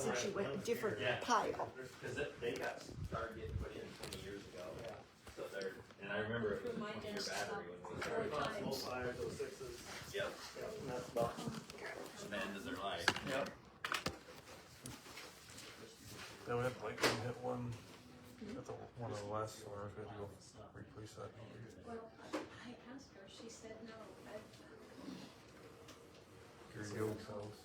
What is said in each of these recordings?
since you went a different pile. Because they got started getting put in 20 years ago. So they're, and I remember it was a 20-year battery when we started. Full fires, those sixes. Yep. And that's about. The end of their life. Yep. Yeah, we had lightning hit one at one of the last storms. We had to go replace that. Well, I asked her, she said no. Gary Oak's house.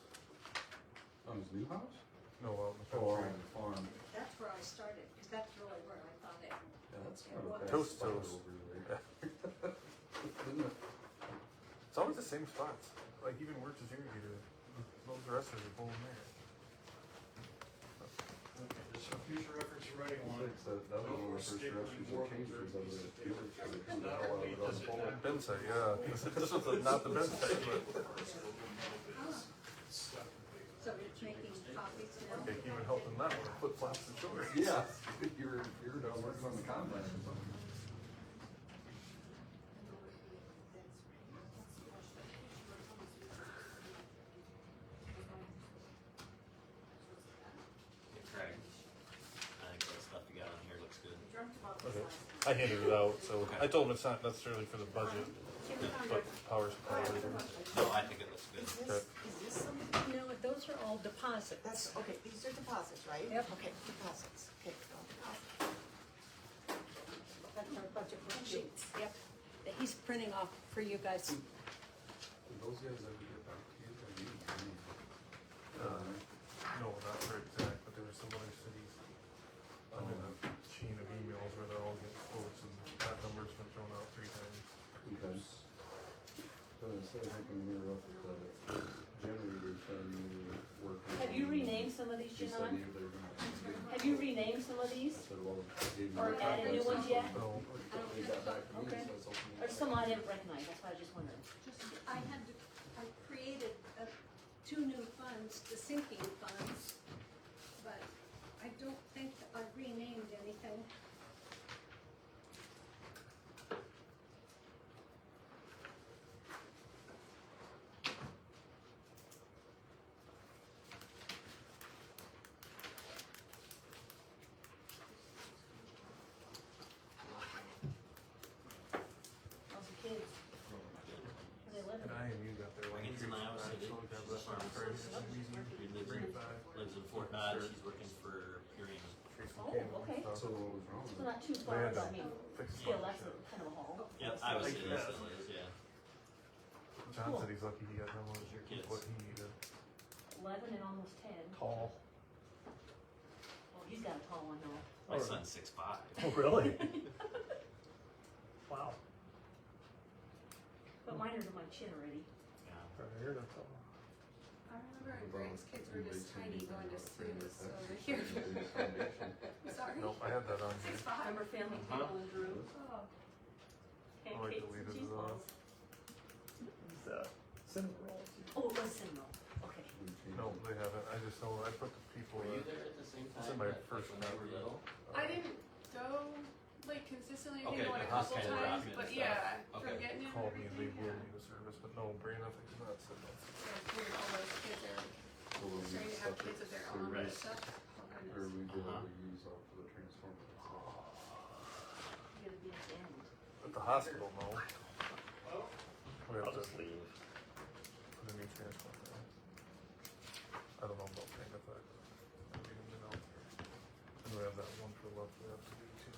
On his new house? No, out in the Oh, on country. the farm. That's where I started, because that's really where I thought it. Yeah, that's kind of a bad Toast spot toast. over there. Isn't it? It's always the same spots. Like even worse is irrigated. Those resters are pulling there. Just for future reference, you're writing one. It's that was one of the first restrooms that changed was over there. People were just the hell out of it on the phone. Ben site, yeah. This was not the Ben site, but So it's making copies now? they even helping that one. Flip flops and shorts. Yeah, you're down working on the combine or something. Craig. I think the stuff you got on here looks good. Okay. I handed it out, so I told him it's not necessarily for the budget, but power supply later. No, I think it looks good. Okay. Is this something? No, those are all deposits. That's, okay, these are deposits, right? Yep. Okay, deposits, okay. That's our budget worksheets. Yep, that he's printing off for you guys. Did those guys ever get back to you? I mean, No, not for exact, but there were some other cities. I'm in a chain of emails where they're all getting quotes and that number's been thrown out 3 times. okay. So instead of making me rough with the generators, you working. Have you renamed some of these, He said Janine? they're gonna. Have you renamed some of I these? said, well, I gave you Or the added new contacts. ones yet? No, They got back to me, Okay. so it's open. There's some I didn't recognize, that's why I was just wondering. I created 2 new funds, the sinking funds, but I don't think I renamed anything. How's the kids? Where they living? and I and you got there. like Wiggins and 3 Iowa City. so we got left on Friday. It's easy. Lives in Fort Dodge. She's working for Purian. Oh, okay. So what was wrong So with it? not too They far, had but I to mean, fix a still, bunch that's of shit. kind of a haul. Yep, Iowa City still is, yeah. John said he's lucky he got done with Your kids. what he needed. 11 and almost 10. Tall. Oh, he's got a tall one though. My son's 6'5". Oh, really? Wow. But mine are to my chin already. Yeah. Right here, that's all. I remember when Greg's kids were just tiny going to school, so That's here. the foundation. Sorry. Nope, I had that on here. 6'5". Remember family table in the room? Oh. I Pancakes and deleted cheese it off. balls. These, cinnamon rolls. Oh, listen though. Okay. No, they haven't. I just know I put the people. Were you there at the same It's time? in my like, first when they were copy. little? I didn't go like consistently. I Okay, think I went a but just couple kinda times, dropping but and yeah, stuff. from Okay. getting in Called me and they everything, will yeah. need a service, but no, Brandon, I think not said that. So all those kids are So we'll starting use to have such kids a of their own and service, stuff. Oh or goodness. we go Uh-huh. to use off of the transformer. You gotta be at the end. At the hospital, no. We I'll have to just leave. put a new transformer in. I don't know about paying effect. Maybe, you know. And we have that one for left we have to do too.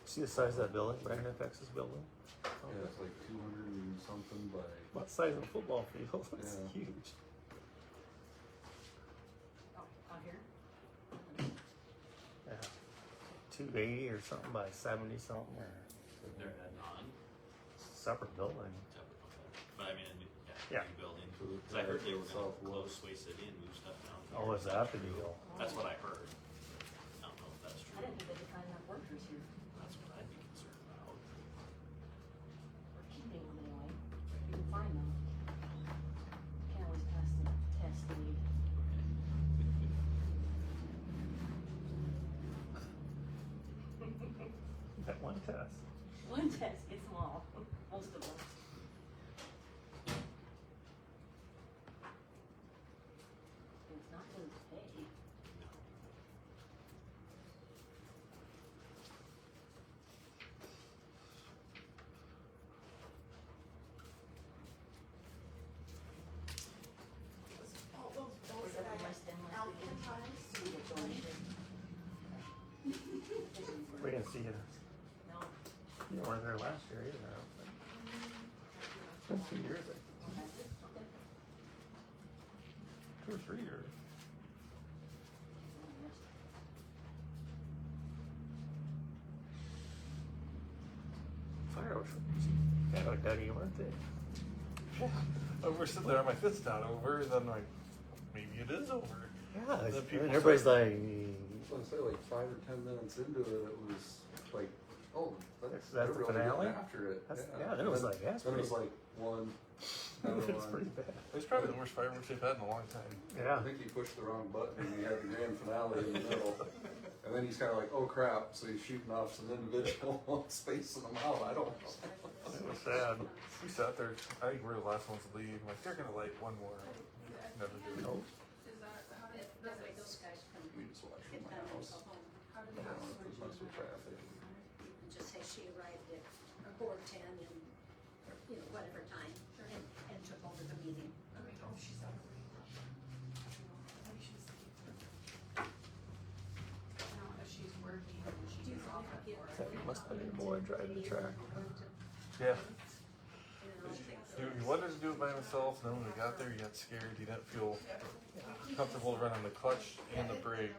See the size of that building, Brandon FX's building? Yeah, it's like 200 and something by, What size of a football field? It's Yeah. huge. Oh, out here? Yeah. 280 or something by 70 something or They're heading on. separate building. Separate, okay. But I mean, a new, Yeah. new building. So the Cause I heard they were gonna Southwest. close Sway City and move stuff down. Oh, is that the deal? That's what I heard. I don't know if that's true. I didn't think they could find enough workers here. That's what I'd be concerned about. Or keeping them anyway. You can find them. Can't always pass the test they need. That one test. One test gets them all, most of them. Hey, All those bills was that that I the West End last weekend? alphabetized. See the donation? We didn't see you. No. You weren't there last year either, I don't think. It's been 2 years, I think. That's it? Okay. 2 or 3 years. Oh, yes. Fireworks kind of duggy, weren't they? We're sitting there, my fist's not over, and then like, maybe it is over. Yeah, Then and people everybody's start- like, So I say like 5 or 10 minutes into it, it was like, oh, That's they're the really finale? getting after it. Yeah, then it was like, that's Then it was pretty- like one, another it's one. pretty bad. It's probably the worst fireworks they've had in a long time. Yeah. I think he pushed the wrong button and he had the grand finale in the middle. And then he's kind of like, oh crap, so he's shooting off some individual spacing them out. I don't know. It was sad. We sat there, I think we were the last ones to leave. I'm like, they're gonna light one more. Never did. Nope. Is that, how did, That way those guys can We just watched get from my done and house. go home. how did I that don't know if there's much with traffic. You can just say she arrived at 4:10 and, you know, whatever time, and took over the meeting. I mean, oh, she's out. Maybe she's. No, if she's working, she gets off at 4. You must have been a boy driving the track. Yeah. You know, You wanted to do it by himself, and then when we got there, you got scared. You didn't feel comfortable running the clutch and the brake.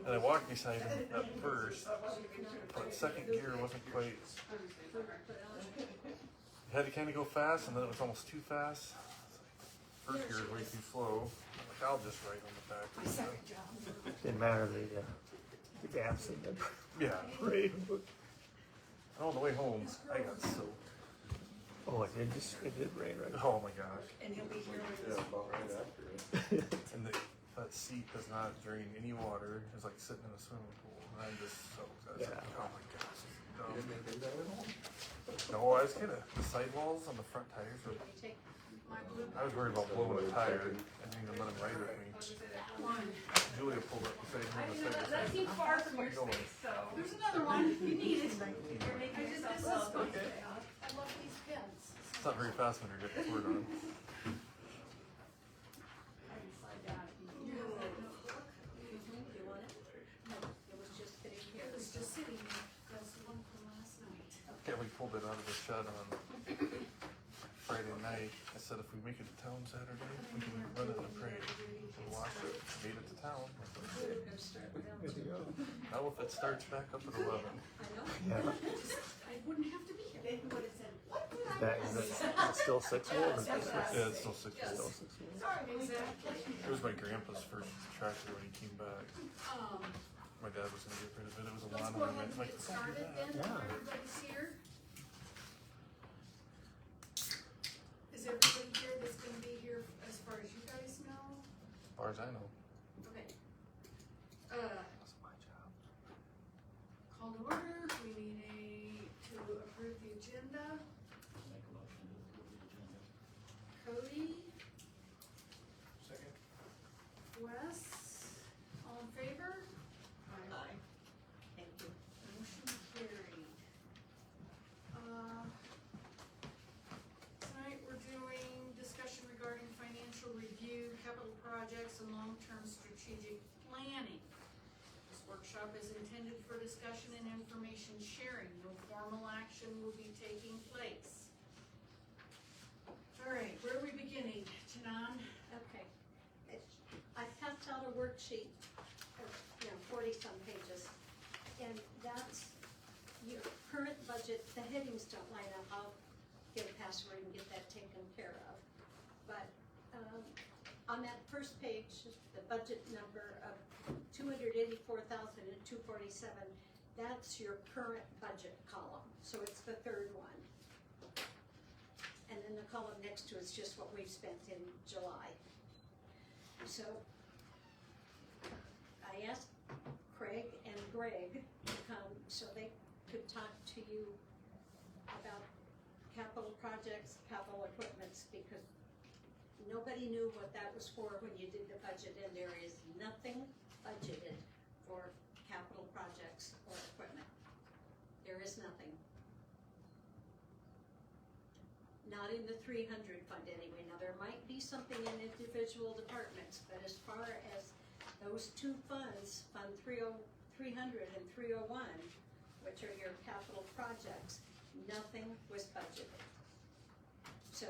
And I walked beside him at first, but second gear wasn't quite. You had to kind of go fast, and then it was almost too fast. First gear was way too slow. I'm like, I'll just ride on the back. Didn't matter the gaps in the Yeah. parade. And on the way home, I got soaked. Oh, it did rain right. Oh my gosh. And he'll be here with Yeah, his. about right after it. And that seat does not drain any water. It's like sitting in a swimming pool. And I'm just soaked. I was like, Yeah. oh my gosh. this is You dumb. didn't make that at home? No, I was kind of, the sidewalls on the front tires were, you take My blue. I was worried about blowing a tire and didn't even let him ride with me. One. Julia pulled up beside me I on the didn't know side. that seemed far from your space, so. There's another one, you need it. You're making yourself look. I love these pins. It's not very fast when you're getting poured on. I can slide down if you need. You want it? No, it was just sitting here. It was just sitting there. That's the one from last night. Yeah, we pulled it out of the shed on Friday night. I said, if we make it to town Saturday, we can run it in the parade. We watched it, made it to town. Good to go. Now if it starts back up at 11. I know. Yeah. I wouldn't have to be here. They would have said, what did I Is it still 6 wolves? Yeah, it's still 6 Still days. 6 wolves. Sorry, exactly. It was my grandpa's first tractor when he came back. Um, My dad was gonna get rid of it. It was a let's lawn go ahead ornament. and I'm like, get don't do started that. then, if Yeah. everybody's here. Is everybody here that's gonna be here as far as you guys know? As far as I know. Okay. That's my job. Call to order, we need to approve the agenda. Make a motion to approve the agenda. Cody, Second. Wes, all in favor? Aye. Thank you. Motion carried. Tonight we're doing discussion regarding financial review, capital projects, and long-term strategic planning. This workshop is intended for discussion and information sharing. No formal action will be taking place. All right, where are we beginning? Janan? Okay. I passed out a worksheet of, 40-some pages, and that's your current budget. The headings don't line up. I'll get a password and get that taken care of. But, on that first page, the budget number of $284,247, that's your current budget column, so it's the third one. And then the column next to it's just what we've spent in July. So I asked Craig and Greg to come so they could talk to you about capital projects, capital equipments, because nobody knew what that was for when you did the budget, and there is nothing budgeted for capital projects or equipment. There is nothing. Not in the 300 fund anyway. Now, there might be something in individual departments, but as far as those two funds, Fund 300 and 301, which are your capital projects, nothing was budgeted. So,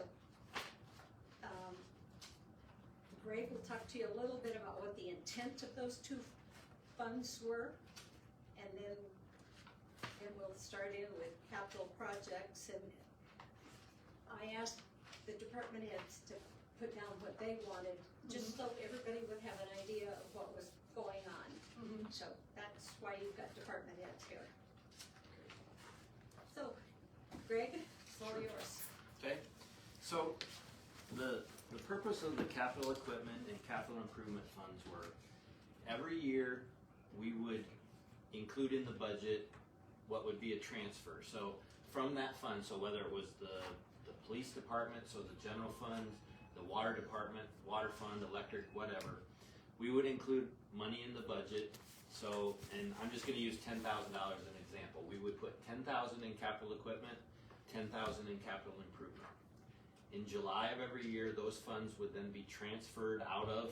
Greg will talk to you a little bit about what the intent of those two funds were, and then we'll start in with capital projects. And I asked the department heads to put down what they wanted, just so everybody would have an idea of what was going on. So that's why you've got department heads here. So, Greg, it's all yours. Okay, so the purpose of the capital equipment and capital improvement funds were, every year we would include in the budget what would be a transfer. So from that fund, so whether it was the police department, so the general fund, the water department, water fund, electric, whatever, we would include money in the budget. So, and I'm just gonna use $10,000 as an example. We would put $10,000 in capital equipment, $10,000 in capital improvement. In July of every year, those funds would then be transferred out of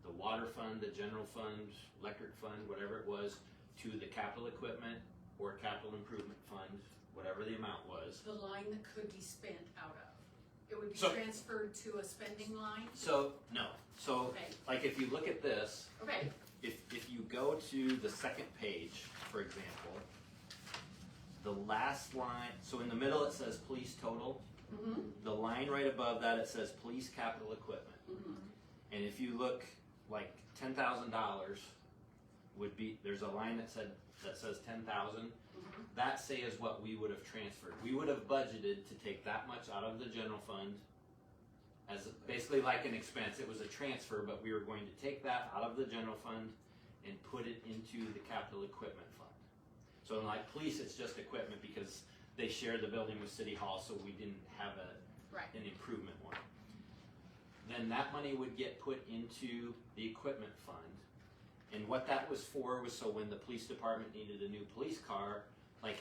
the water fund, the general fund, electric fund, whatever it was, to the capital equipment or capital improvement fund, whatever the amount was. The line that could be spent out of. It would be So- transferred to a spending line? So, no. So, Okay. like if you look at this, Okay, if you go to the second page, for example, the last line, so in the middle it says police total. The line right above that, it says police capital equipment. And if you look, like $10,000 would be, there's a line that says 10,000. That say is what we would have transferred. We would have budgeted to take that much out of the general fund as basically like an expense. It was a transfer, but we were going to take that out of the general fund and put it into the capital equipment fund. So in like police, it's just equipment because they share the building with City Hall, so we didn't have an improvement one. Then that money would get put into the equipment fund. And what that was for was so when the police department needed a new police car, like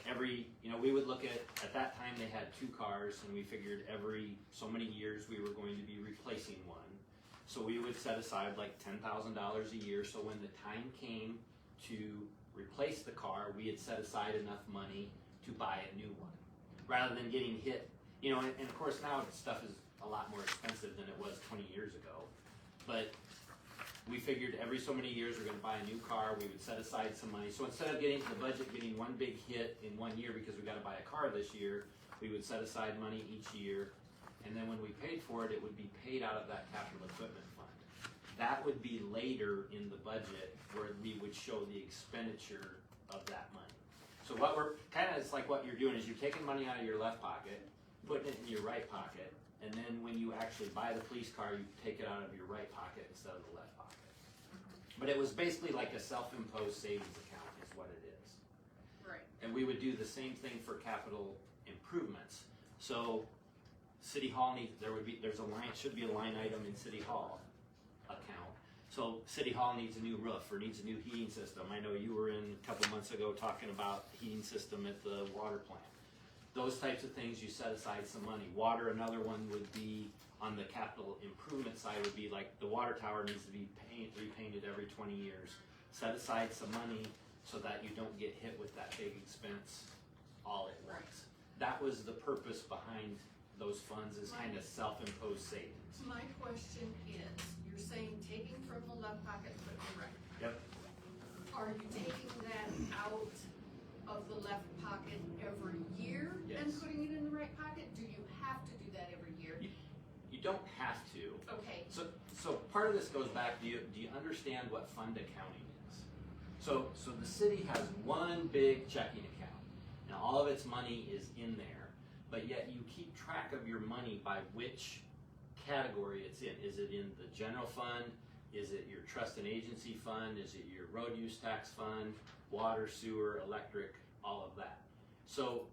we would look at that time they had 2 cars, and we figured every so many years we were going to be replacing one. So we would set aside like $10,000 a year, so when the time came to replace the car, we had set aside enough money to buy a new one, rather than getting hit. And of course now stuff is a lot more expensive than it was 20 years ago. But we figured every so many years we're gonna buy a new car, we would set aside some money. So instead of getting to the budget, getting one big hit in 1 year because we gotta buy a car this year, we would set aside money each year. And then when we paid for it, it would be paid out of that capital equipment fund. That would be later in the budget where we would show the expenditure of that money. So what we're, it's like what you're doing is you're taking money out of your left pocket, putting it in your right pocket, and then when you actually buy the police car, you take it out of your right pocket instead of the left pocket. But it was basically like a self-imposed savings account is what it is. right. And we would do the same thing for capital improvements. So City Hall should be a line item in City Hall account. So City Hall needs a new roof or needs a new heating system. I know you were in a couple months ago talking about heating system at the water plant. Those types of things, you set aside some money. Water, another one would be on the capital improvement side would be like the water tower needs to be repainted every 20 years. Set aside some money so that you don't get hit with that big expense all at once. That was the purpose behind those funds, is kind of self-imposed savings. My question is, you're saying taking from the left pocket, put in the right. Yep. Are you taking that out of the left pocket every year and Yes. putting it in the right pocket? Do you have to do that every year? You don't have to. Okay, So part of this goes back, do you understand what fund accounting is? So the city has one big checking account, and all of its money is in there, but yet you keep track of your money by which category it's in. Is it in the general fund? Is it your trust and agency fund? Is it your road use tax fund? Water, sewer, electric, all of that. So,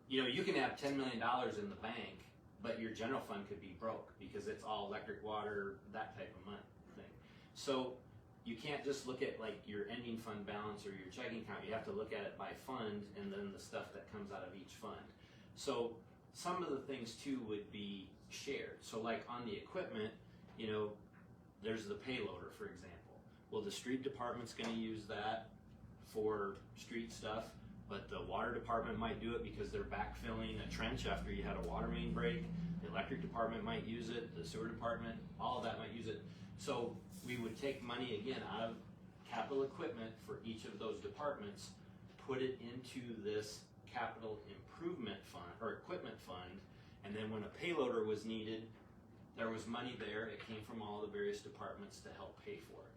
you can have $10 million in the bank but your general fund could be broke because it's all electric, water, that type of money thing. So you can't just look at like your ending fund balance or your checking account. You have to look at it by fund and then the stuff that comes out of each fund. So some of the things too would be shared. So like on the equipment, you know, there's the payloader, for example. Well, the street department's gonna use that for street stuff, but the water department might do it because they're backfilling a trench after you had a water main break. The electric department might use it, the sewer department, all of that might use it. So we would take money again out of capital equipment for each of those departments, put it into this capital improvement fund or equipment fund, and then when a payloader was needed, there was money there. It came from all the various departments to help pay for it.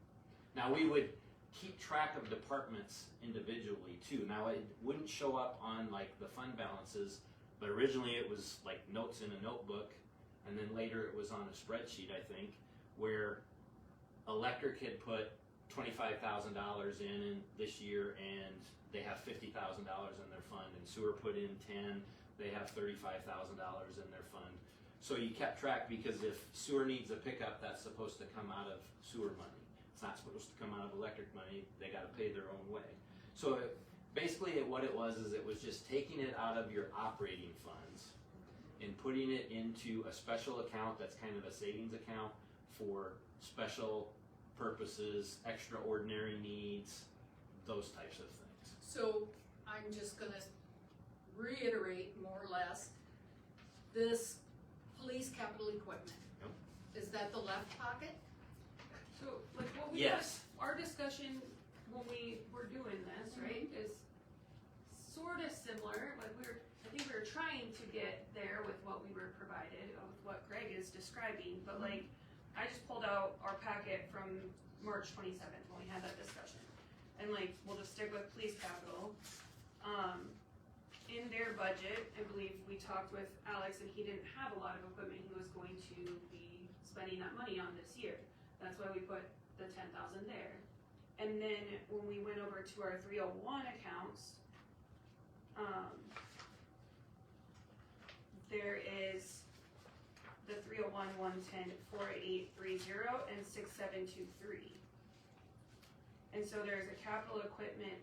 Now we would keep track of departments individually too. Now it wouldn't show up on like the fund balances, but originally it was like notes in a notebook, and then later it was on a spreadsheet, I think, where electric had put $25,000 in this year and they have $50,000 in their fund, and sewer put in 10, they have $35,000 in their fund. So you kept track because if sewer needs a pickup, that's supposed to come out of sewer money. It's not supposed to come out of electric money. They got to pay their own way. So basically what it was is it was just taking it out of your operating funds and putting it into a special account that's kind of a savings account for special purposes, extraordinary needs, those types of things. So I'm just gonna reiterate more or less, this police capital equipment. Yep. Is that the left pocket? So, like what we Yes. our discussion when we were doing this, right, is sort of similar. Like I think we were trying to get there with what we were provided, with what Greg is describing. But like, I just pulled out our packet from March 27th when we had that discussion, and like we'll just stick with police capital. In their budget, I believe we talked with Alex, and he didn't have a lot of equipment he was going to be spending that money on this year. That's why we put the 10,000 there. And then when we went over to our 301 accounts, there is the 301, 110, 4830, and 6723. And so there's a capital equipment,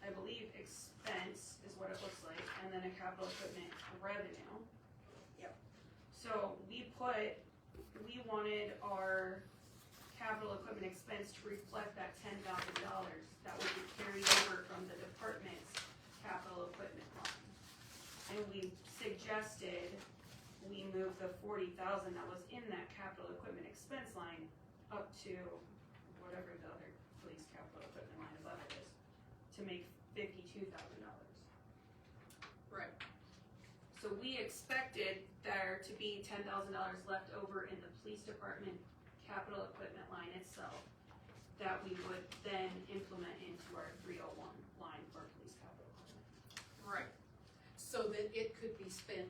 I believe, expense is what it looks like, and then a capital equipment revenue. Yep. So we wanted our capital equipment expense to reflect that $10,000 that would be carried over from the department's capital equipment line. And we suggested we move the $40,000 that was in that capital equipment expense line up to whatever the other police capital equipment line above it is, to make $52,000. Right. So we expected there to be $10,000 left over in the police department capital equipment line itself that we would then implement into our 301 line for police capital equipment. Right. So that it could be spent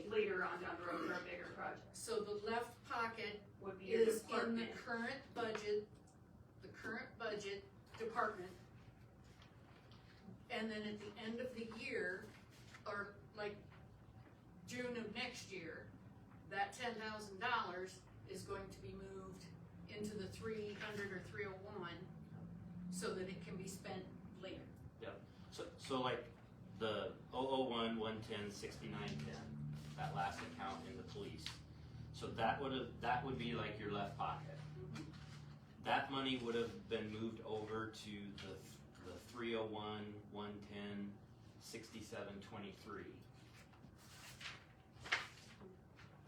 Later on down the road for our bigger projects So the left pocket would be your is in the department. current budget, department. And then at the end of the year, or like June of next year, that $10,000 is going to be moved into the 300 or 301 so that it can be spent later. Yep. So like the 001, 110, 6910, that last account in the police. So that would be like your left pocket. That money would have been moved over to the 301, 110, 6723.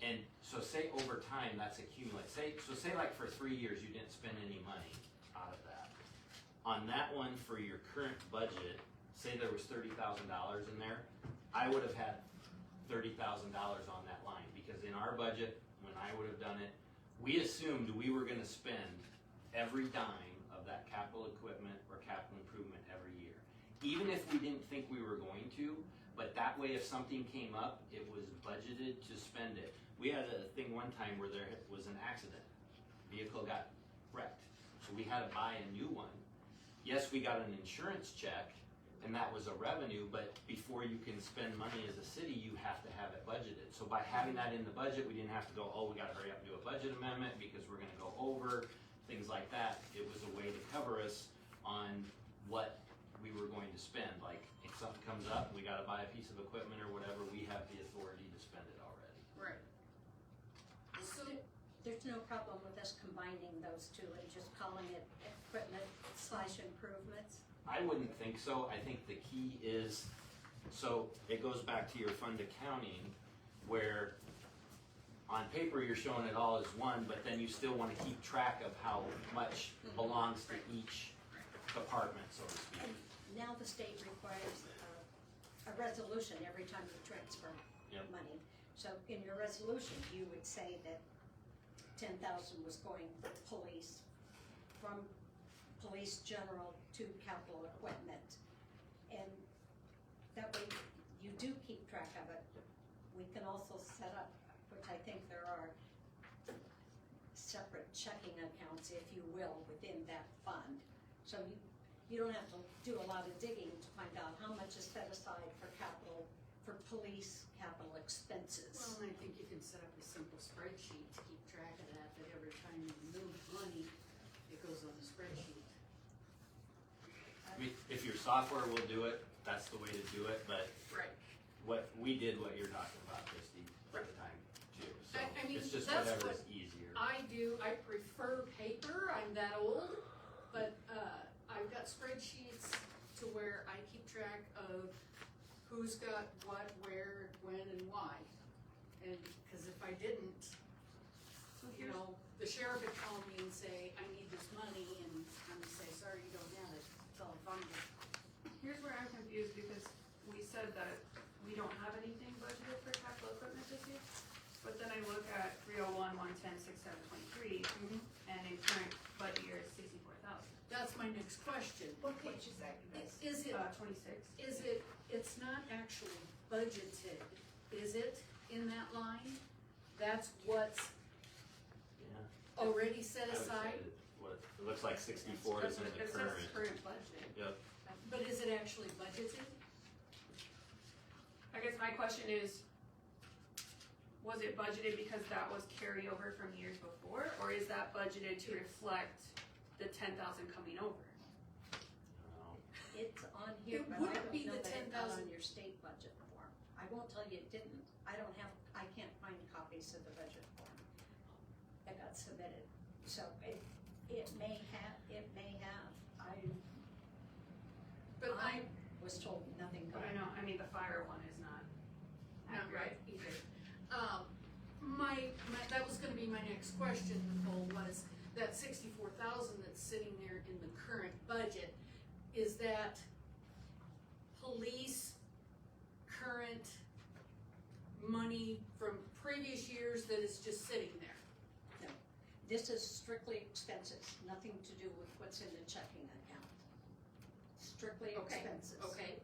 And so say over time that's accumulated. Say like for 3 years you didn't spend any money out of that. On that one for your current budget, say there was $30,000 in there, I would have had $30,000 on that line, because in our budget, when I would have done it, we assumed we were gonna spend every dime of that capital equipment or capital improvement every year. Even if we didn't think we were going to, but that way if something came up, it was budgeted to spend it. We had a thing one time where there was an accident. Vehicle got wrecked, so we had to buy a new one. Yes, we got an insurance check, and that was a revenue, but before you can spend money as a city, you have to have it budgeted. So by having that in the budget, we didn't have to go, oh, we gotta hurry up and do a budget amendment because we're gonna go over, things like that. It was a way to cover us on what we were going to spend. Like, if something comes up, we gotta buy a piece of equipment or whatever, we have the authority to spend it already. Right. So, There's no problem with us combining those two and just calling it equipment/improvements. I wouldn't think so. I think the key is, so it goes back to your fund accounting, where on paper you're showing it all as one, but then you still wanna keep track of how much belongs to each department, so to speak. Now the state requires a resolution every time you transfer Yep. money. So in your resolution, you would say that 10,000 was going for police, from police general to capital equipment. And that way you do keep track of it. We can also set up, which I think there are, separate checking accounts, if you will, within that fund. So you don't have to do a lot of digging to find out how much is set aside for police capital expenses. well, and I think you can set up a simple spreadsheet to keep track of that every time you move money, it goes on the spreadsheet. I mean, if your software will do it, that's the way to do it, but Right. what we did, what you're talking about, Christie, at the time too. So I mean, it's just that's whatever's what easier. I prefer paper, I'm that old, but, I've got spreadsheets to where I keep track of who's got what, where, when, and why. And, cause if I didn't, you know, the sheriff would call me and say, I need this money, and I'm gonna say, sorry, you don't have it, it's all funded. Here's where I'm confused, because we said that we don't have anything budgeted for capital equipment this year. But then I look at 301, 110, 6723, and in current budget year is 64,000. That's my next question. What page is that, you guys? Is it, 26. it's not actually budgeted, is it, in that line? That's what's Yeah. already set I would say aside? it looks like 64 is in the It says current. current budget. Yep. But is it actually budgeted? I guess my question is, was it budgeted because that was carryover from years before, or is that budgeted to reflect the 10,000 coming over? It's on here, It but I wouldn't don't be know the that it's not 10,000. on your state budget form. I won't tell you it didn't. I can't find copies of the budget form that got submitted. So it may have, But I was told nothing. But I know, I mean, the fire one is not Not accurate. right either. That was gonna be my next question, Nicole, was that 64,000 that's sitting there in the current budget, is that police current money from previous years that is just sitting there? No. This is strictly expenses, nothing to do with what's in the checking account. Strictly Okay, expenses. Okay,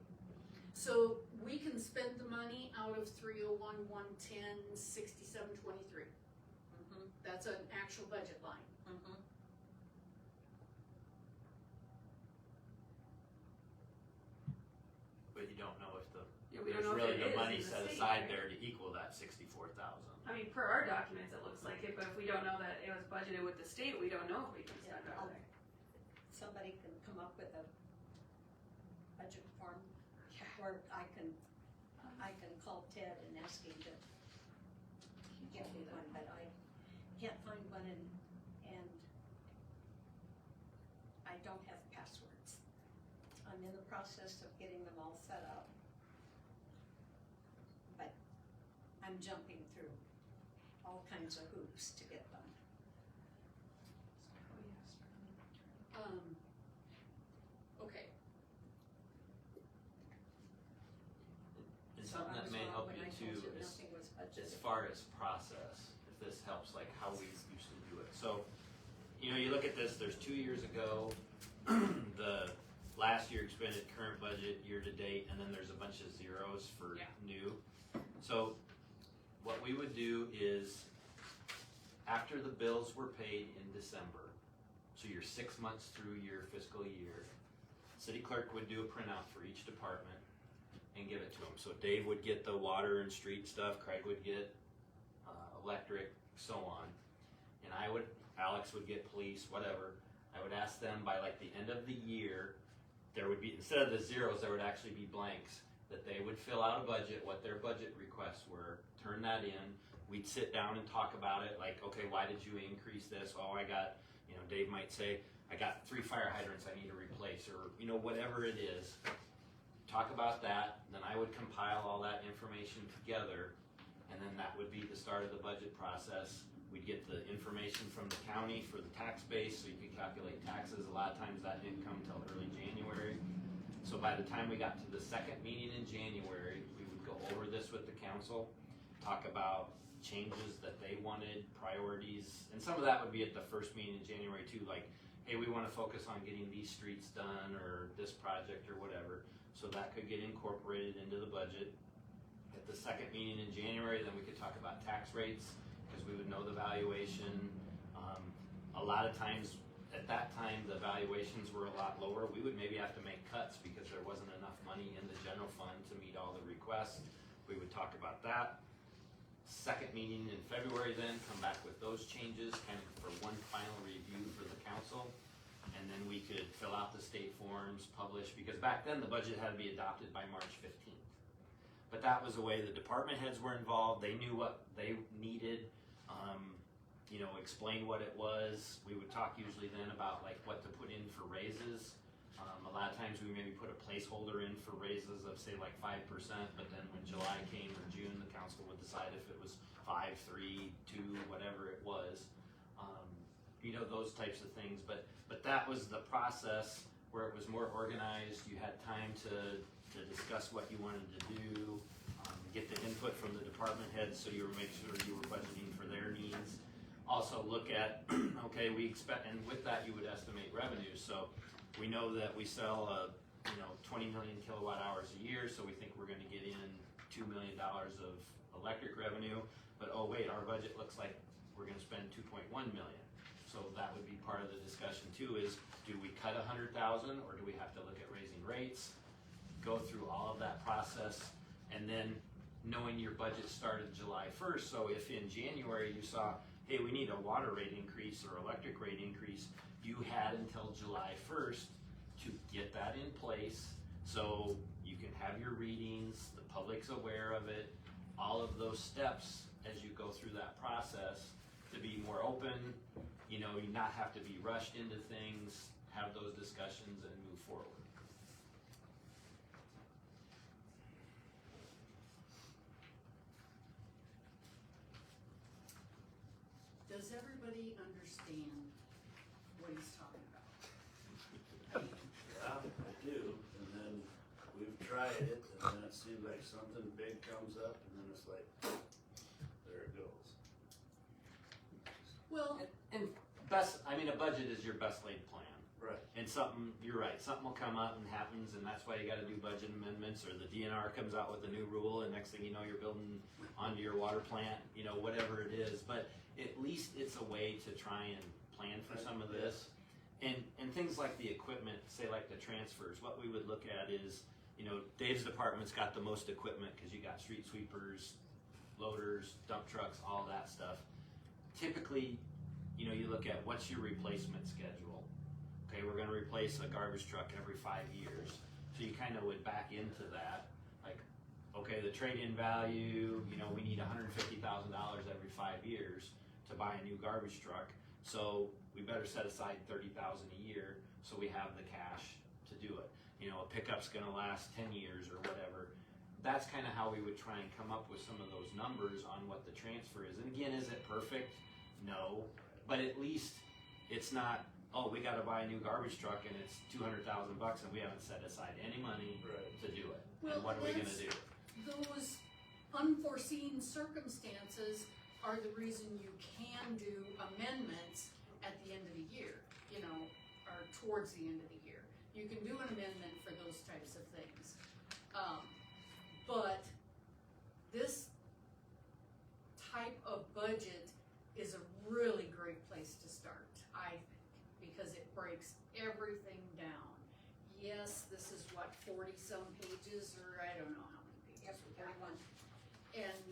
so we can spend the money out of 301, 110, 6723. Mhm, That's an actual budget line. mhm. But you don't know if Yeah, we there's don't know if really it no is money in the set state, aside right? there to equal that 64,000. I mean, per our documents, it looks like it, but if we don't know that it was budgeted with the state, we don't know if we can Yeah, spend out of there. Somebody can come up with a budget form, or I can call Ted and ask him to get me one, but I can't find one and I don't have passwords. I'm in the process of getting them all set up. But I'm jumping through all kinds of hoops to get them. Okay, And So something I that was may wrong help when you I told too you is nothing was as budgeted. far as process, if this helps, like how we used to do it. So, you look at this, there's 2 years ago, the last year expended, current budget, year to date, and then there's a bunch of zeros for Yeah. new. So, what we would do is, after the bills were paid in December, so you're 6 months through your fiscal year, city clerk would do a printout for each department and give it to them. So Dave would get the water and street stuff, Craig would get electric, so on. And Alex would get police, whatever. I would ask them by like the end of the year, there would be, instead of the zeros, there would actually be blanks, that they would fill out a budget, what their budget requests were, turn that in. We'd sit down and talk about it, like, okay, why did you increase this? Oh, I got, Dave might say, I got 3 fire hydrants I need to replace, or, whatever it is. Talk about that, then I would compile all that information together, and then that would be the start of the budget process. We'd get the information from the county for the tax base, so you could calculate taxes. A lot of times that didn't come until early January. So by the time we got to the second meeting in January, we would go over this with the council, talk about changes that they wanted, priorities, and some of that would be at the first meeting in January too, like, hey, we want to focus on getting these streets done, or this project, or whatever. So that could get incorporated into the budget. At the second meeting in January, then we could talk about tax rates, because we would know the valuation. A lot of times, at that time, the valuations were a lot lower. We would maybe have to make cuts because there wasn't enough money in the general fund to meet all the requests. We would talk about that. Second meeting in February, then come back with those changes, kind of for one final review for the council. And then we could fill out the state forms, publish, because back then the budget had to be adopted by March 15th. But that was the way the department heads were involved. They knew what they needed, explain what it was. We would talk usually then about like what to put in for raises. A lot of times we maybe put a placeholder in for raises of say like 5%, but then when July came or June, the council would decide if it was 5, 3, 2, whatever it was. Those types of things. But that was the process where it was more organized. You had time to discuss what you wanted to do, get the input from the department heads so you were making sure you were budgeting for their needs. Also look at, okay, we expect, and with that you would estimate revenues. So we know that we sell 20 million kilowatt hours a year, so we think we're gonna get in $2 million of electric revenue, but oh wait, our budget looks like we're gonna spend 2.1 million. So that would be part of the discussion too, is do we cut 100,000 or do we have to look at raising rates? Go through all of that process, and then knowing your budget started July 1st, so if in January you saw, hey, we need a water rate increase or electric rate increase, you had until July 1st to get that in place, so you can have your readings, the public's aware of it, all of those steps as you go through that process to be more open, you not have to be rushed into things, have those discussions and move forward. Does everybody understand what he's talking about? Yeah, I do, and then we've tried it, and then it seems like something big comes up, and then it's like, there it goes. Well, And a budget is your best laid plan. Right. And you're right, something will come up and happens, and that's why you gotta do budget amendments, or the DNR comes out with a new rule, and next thing you know, you're building onto your water plant, whatever it is. But at least it's a way to try and plan for some of this. And things like the equipment, say like the transfers, what we would look at is, Dave's department's got the most equipment, cause you got street sweepers, loaders, dump trucks, all that stuff. Typically, you look at what's your replacement schedule. Okay, we're gonna replace a garbage truck every 5 years. So you kind of would back into that. Like, okay, the trade-in value, we need $150,000 every 5 years to buy a new garbage truck. So we better set aside $30,000 a year so we have the cash to do it. A pickup's gonna last 10 years or whatever. That's kind of how we would try and come up with some of those numbers on what the transfer is. And again, is it perfect? No. But at least it's not, oh, we gotta buy a new garbage truck and it's $200,000 and we haven't set aside any money to do it. Well, and what are we gonna do? those unforeseen circumstances are the reason you can do amendments at the end of the year, or towards the end of the year. You can do an amendment for those types of things. But this type of budget is a really great place to start, I think, because it breaks everything down. yes, this is what, 40-some pages, or I don't know how many pages. Yep, we got. 31. And,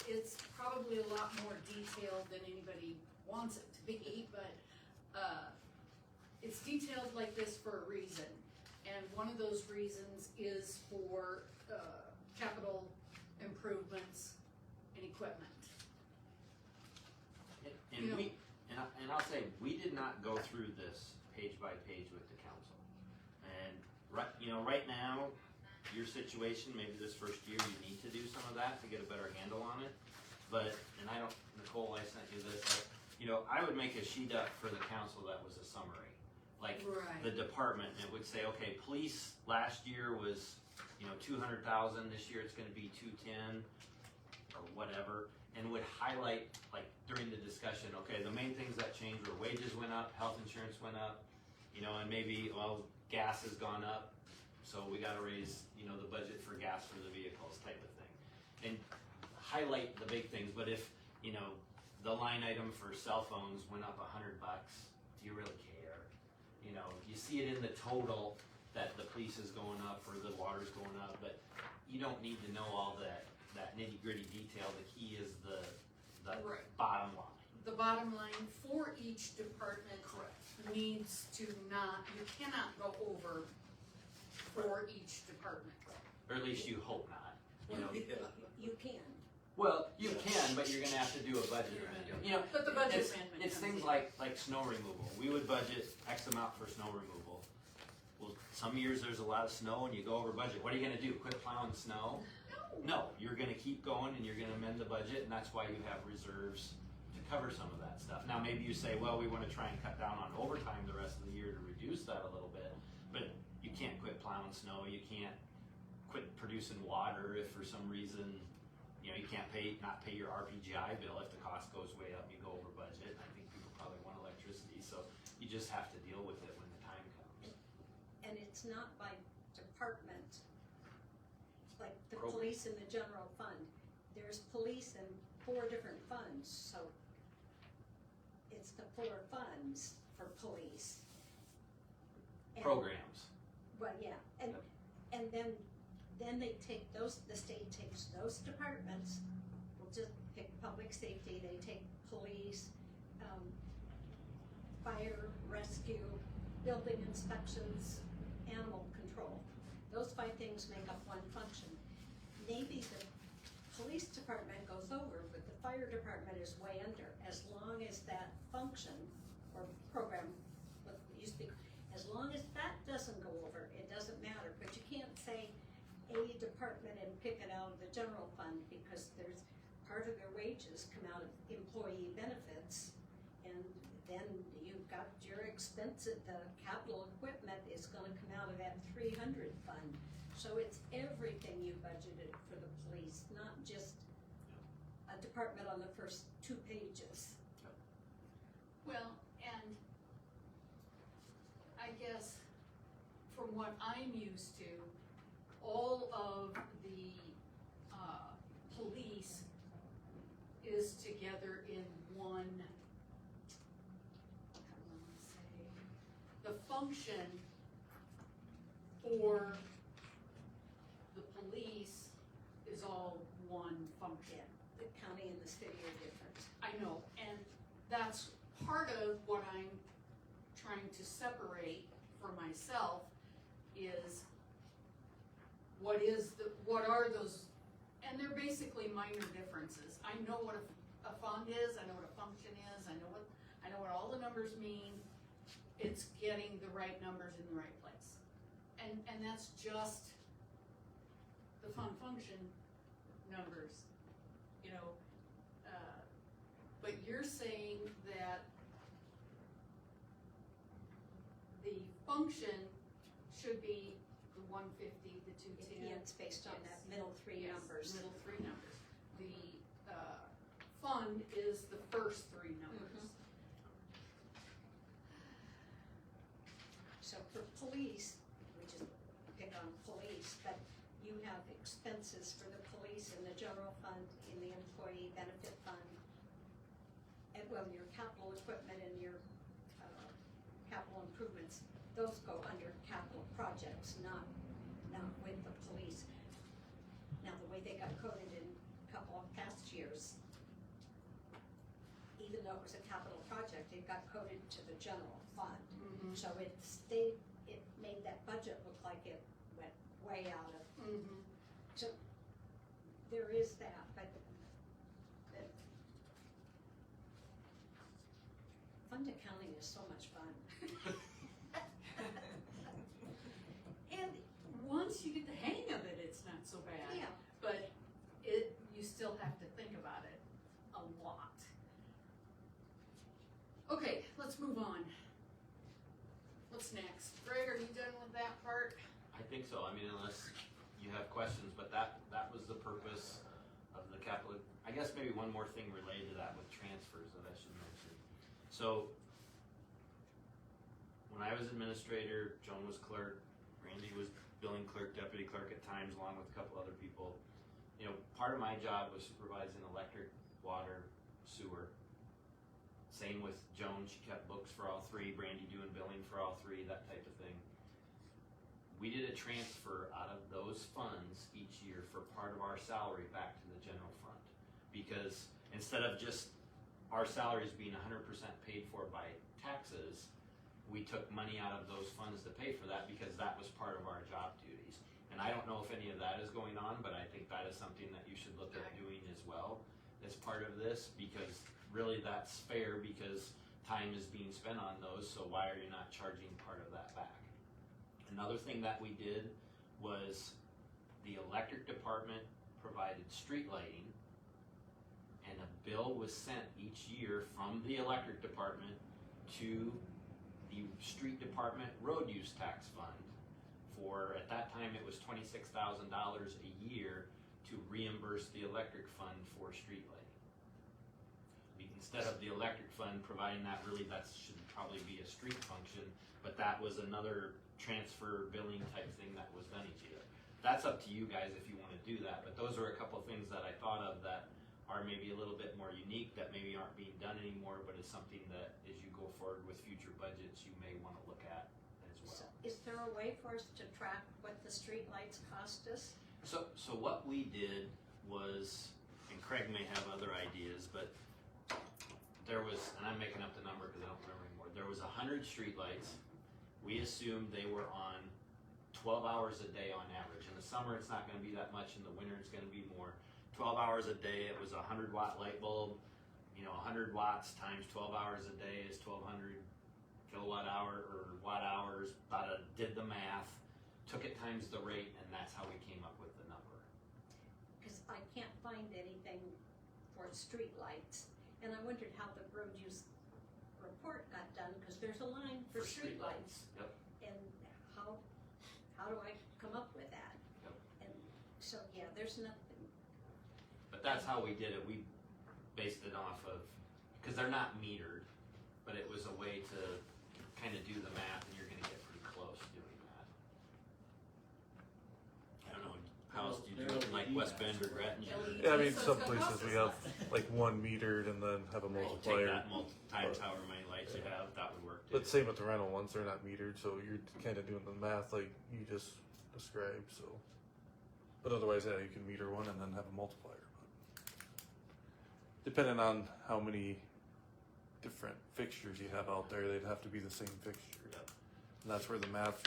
it's probably a lot more detailed than anybody wants it to be, but, it's detailed like this for a reason. And one of those reasons is for, capital improvements and equipment. And You know- we, and I'll say, we did not go through this page by page with the council. And right now, your situation, maybe this first year, you need to do some of that to get a better handle on it. But, and I don't, Nicole, I sent you this, I would make a sheet up for the council that was a summary. Like, Right. the department, it would say, okay, police last year was, 200,000, this year it's gonna be 210, or whatever, and would highlight, like, during the discussion, okay, the main things that changed were wages went up, health insurance went up, and maybe, well, gas has gone up, so we gotta raise, the budget for gas for the vehicles type of thing. And highlight the big things, but if, the line item for cell phones went up $100, do you really care? You see it in the total that the police is going up or the water's going up, but you don't need to know all that nitty gritty detail. The key is the Right. bottom line. The bottom line for each department needs to you cannot go over for each department. Or at least you hope not. You can. Well, you can, but you're gonna have to do a budget amendment. But the budget it's, amendment it's comes things in. like snow removal. We would budget X amount for snow removal. Well, some years there's a lot of snow and you go over budget. What are you gonna do? Quit plowing snow? No, you're gonna keep going and you're gonna amend the budget, and that's why you have reserves to cover some of that stuff. Now, maybe you say, well, we wanna try and cut down on overtime the rest of the year to reduce that a little bit, but you can't quit plowing snow, you can't quit producing water if for some reason, you can't not pay your RPGI bill if the cost goes way up, you go over budget. I think people probably want electricity, so you just have to deal with it when the time comes. And it's not by department, like the Program. police in the general fund. There's police in 4 different funds, so it's the 4 funds for police. And- Programs. Well, yeah, and then they take the state takes those departments, we'll just pick public safety, they take police, fire, rescue, building inspections, animal control. Those 5 things make up one function. Maybe the police department goes over, but the fire department is way under. As long as that function or program, what used to be, as long as that doesn't go over, it doesn't matter. But you can't say a department and pick it out of the general fund, because there's part of their wages come out of employee benefits, and then you've got your expense at the capital equipment is gonna come out of that 300 fund. So it's everything you budgeted for the police, not just a department on the first 2 pages. Well, and I guess from what I'm used to, all of the, police is together in one, how do I wanna say, the function for the police is all one function. The county and the city are different. I know, and that's part of what I'm trying to separate for myself is what are those, and they're basically minor differences. I know what a fund is, I know what a function is, I know what all the numbers mean. It's getting the right numbers in the right place. And that's just the fund function numbers, but you're saying that the function should be the 150, the 210. Yeah, it's based on that middle 3 Yes, numbers. Middle 3 numbers. The, fund is the first 3 numbers. So for police, we just pick on police, but you have expenses for the police in the general fund, in the employee benefit fund, and well, your capital equipment and your, capital improvements, those go under capital projects, not with the police. Now, the way they got coded in a couple of past years, even though it was a capital project, it got coded to the general fund. So it made that budget look like it went way out of, so there is that, but fund accounting is so much fun. And once you get the hang of it, it's not so bad. Yeah. But you still have to think about it a lot. Okay, let's move on. What's next? Greg, are you done with that part? I think so, I mean, unless you have questions, but that was the purpose of the capital. I guess maybe one more thing related to that with transfers that I should mention. So, when I was administrator, Joan was clerk, Randy was billing clerk, deputy clerk at times, along with a couple other people. You know, part of my job was supervising electric, water, sewer. Same with Joan, she kept books for all three, Brandy doing billing for all three, that type of thing. We did a transfer out of those funds each year for part of our salary back to the general fund. Because instead of just our salaries being 100% paid for by taxes, we took money out of those funds to pay for that because that was part of our job duties. And I don't know if any of that is going on, but I think that is something that you should look at doing as well as part of this, because really that's fair because time is being spent on those, so why are you not charging part of that back? Another thing that we did was the electric department provided street lighting, and a bill was sent each year from the electric department to the street department road use tax fund for, at that time it was $26,000 a year to reimburse the electric fund for street lighting. Instead of the electric fund providing that, really that should probably be a street function, but that was another transfer billing type thing that was done each year. That's up to you guys if you want to do that, but those are a couple things that I thought of that are maybe a little bit more unique, that maybe aren't being done anymore, but is something that as you go forward with future budgets, you may want to look at as well. So is there a way for us to track what the street lights cost us? So what we did was, and Craig may have other ideas, but there was, and I'm making up the number because I don't remember anymore, there was 100 streetlights. We assumed they were on 12 hours a day on average. In the summer, it's not gonna be that much. In the winter, it's gonna be more. 12 hours a day, it was a 100-watt light bulb. You know, 100 watts times 12 hours a day is 1,200 kilowatt hour or watt hours. Did the math, took it times the rate, and that's how we came up with the number. Because I can't find anything for street lights. And I wondered how the road use report got done, because there's a line for street lights. Yep. And how do I come up with that? Yep. And so, yeah, there's nothing. But that's how we did it. We based it off of, because they're not metered, but it was a way to kind of do the math, and you're going to get pretty close doing that. I don't know, how else do you do it in like West Bend or Gretna? Yeah, I mean, some places we have like one metered and then have a Take multiplier. that times however many lights you have, that would work too. But same with the rental ones, they're not metered, so you're kind of doing the math like you just described, so. But otherwise, yeah, you can meter one and then have a multiplier. Depending on how many different fixtures you have out there, they'd have to be the same fixture. Yep. And that's where the math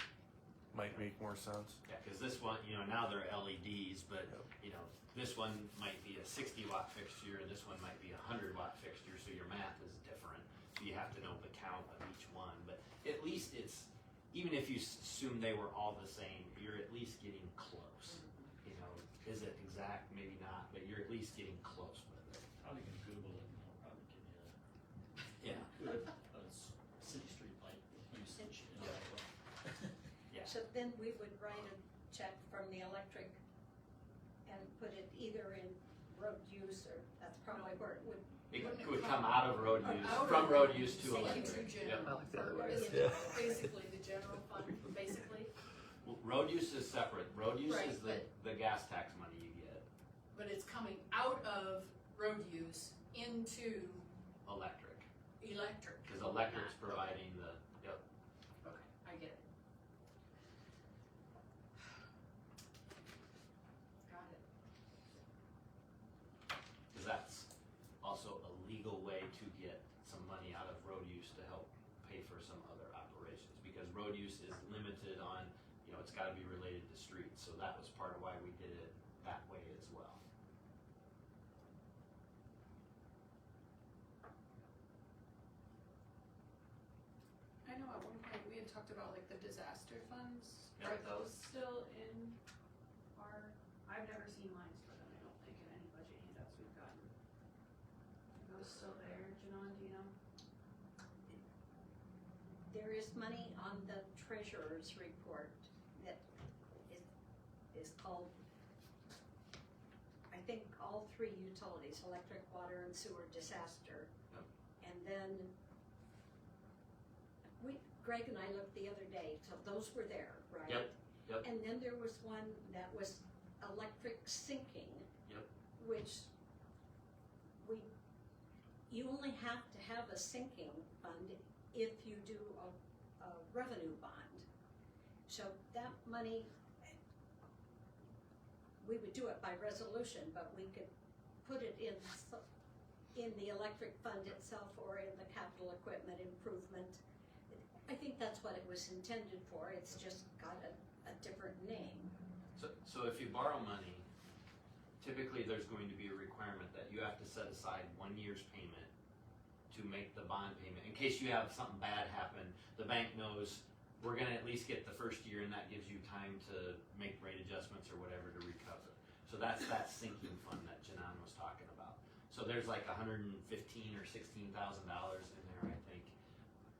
might make more sense. Yeah, because this one, you know, now they're LEDs, but Yep. you know, this one might be a 60-watt fixture, and this one might be a 100-watt fixture, so your math is different. So you have to know the count of each one, but at least it's, even if you assume they were all the same, you're at least getting close. You know, is it exact? Maybe not, but you're at least getting close with it. Probably can Google it and they'll probably give you Yeah. good city street light usage. You know, Yeah. So then we would write a check from the electric and put it either in road use, or that's probably where it would. It Wouldn't it would come come out of road out use, of from road use to Say electric. to Yep. general, I like the other way. is Yeah. basically the general fund, basically, Well, road use is separate. Road use Right, is the gas tax money you get. but it's coming out of road use into Electric. electric. Because electric's providing the, yep. road use is limited on, you know, it's gotta be related to streets, so that was part of why we did it that way as well. I know at one point we had talked about like the disaster funds. Yeah. Are those still in our, I've never seen lines for them, I don't think, in any budget handouts we've gotten. Are those still there, Janon, do you know? There is money on the treasurer's report that is called, I think, all three utilities, electric, water, and sewer disaster. Yep. And then, Greg and I looked the other day, so those were there, right? Yep. And then there was one that was electric sinking. Yep. Which you only have to have a sinking fund if you do a revenue bond. So that money, we would do it by resolution, but we could put it in the electric fund itself or in the capital equipment improvement. I think that's what it was intended for, it's just got a different name. So if you borrow money, typically there's going to be a requirement that you have to set aside 1 year's payment to make the bond payment. In case you have something bad happen, the bank knows we're gonna at least get the first year and that gives you time to make rate adjustments or whatever to recover. So that's that sinking fund that Janan was talking about. So there's like $115,000 or $16,000 in there, I think.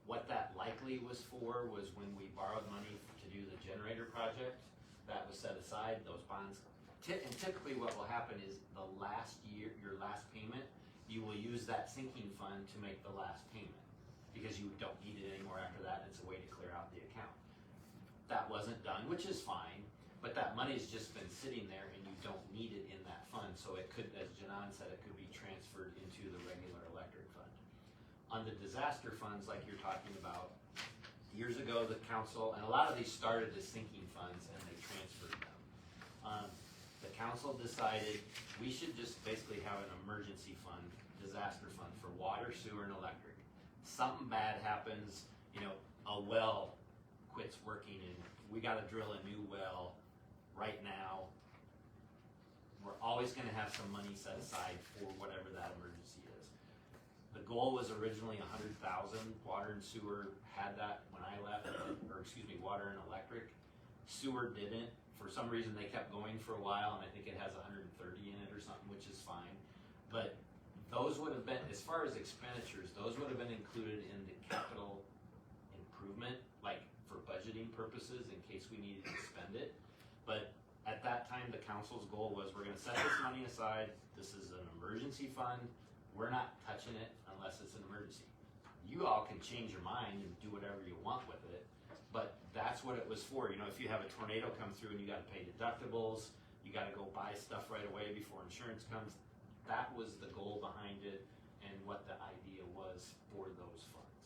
What that likely was for was when we borrowed money to do the generator project, that was set aside, those bonds. And typically what will happen is the last year, your last payment, you will use that sinking fund to make the last payment because you don't need it anymore after that. It's a way to clear out the account. That wasn't done, which is fine, but that money's just been sitting there and you don't need it in that fund. So it could, as Janan said, it could be transferred into the regular electric fund. On the disaster funds like you're talking about, years ago the council, and a lot of these started as sinking funds and they transferred them. The council decided we should just basically have an emergency fund, disaster fund for water, sewer, and electric. Something bad happens, you know, a well quits working and we gotta drill a new well right now. We're always gonna have some money set aside for whatever that emergency is. The goal was originally 100,000. Water and sewer had that when I left, or excuse me, water and electric. Sewer didn't. For some reason, they kept going for a while, and I think it has 130 in it or something, which is fine. But those would have been, as far as expenditures, those would have been included in the capital improvement, like for budgeting purposes, in case we needed to spend it. But at that time, the council's goal was, we're gonna set this money aside. This is an emergency fund. We're not touching it unless it's an emergency. You all can change your mind and do whatever you want with it, but that's what it was for. You know, if you have a tornado come through and you gotta pay deductibles, you gotta go buy stuff right away before insurance comes, that was the goal behind it and what the idea was for those funds.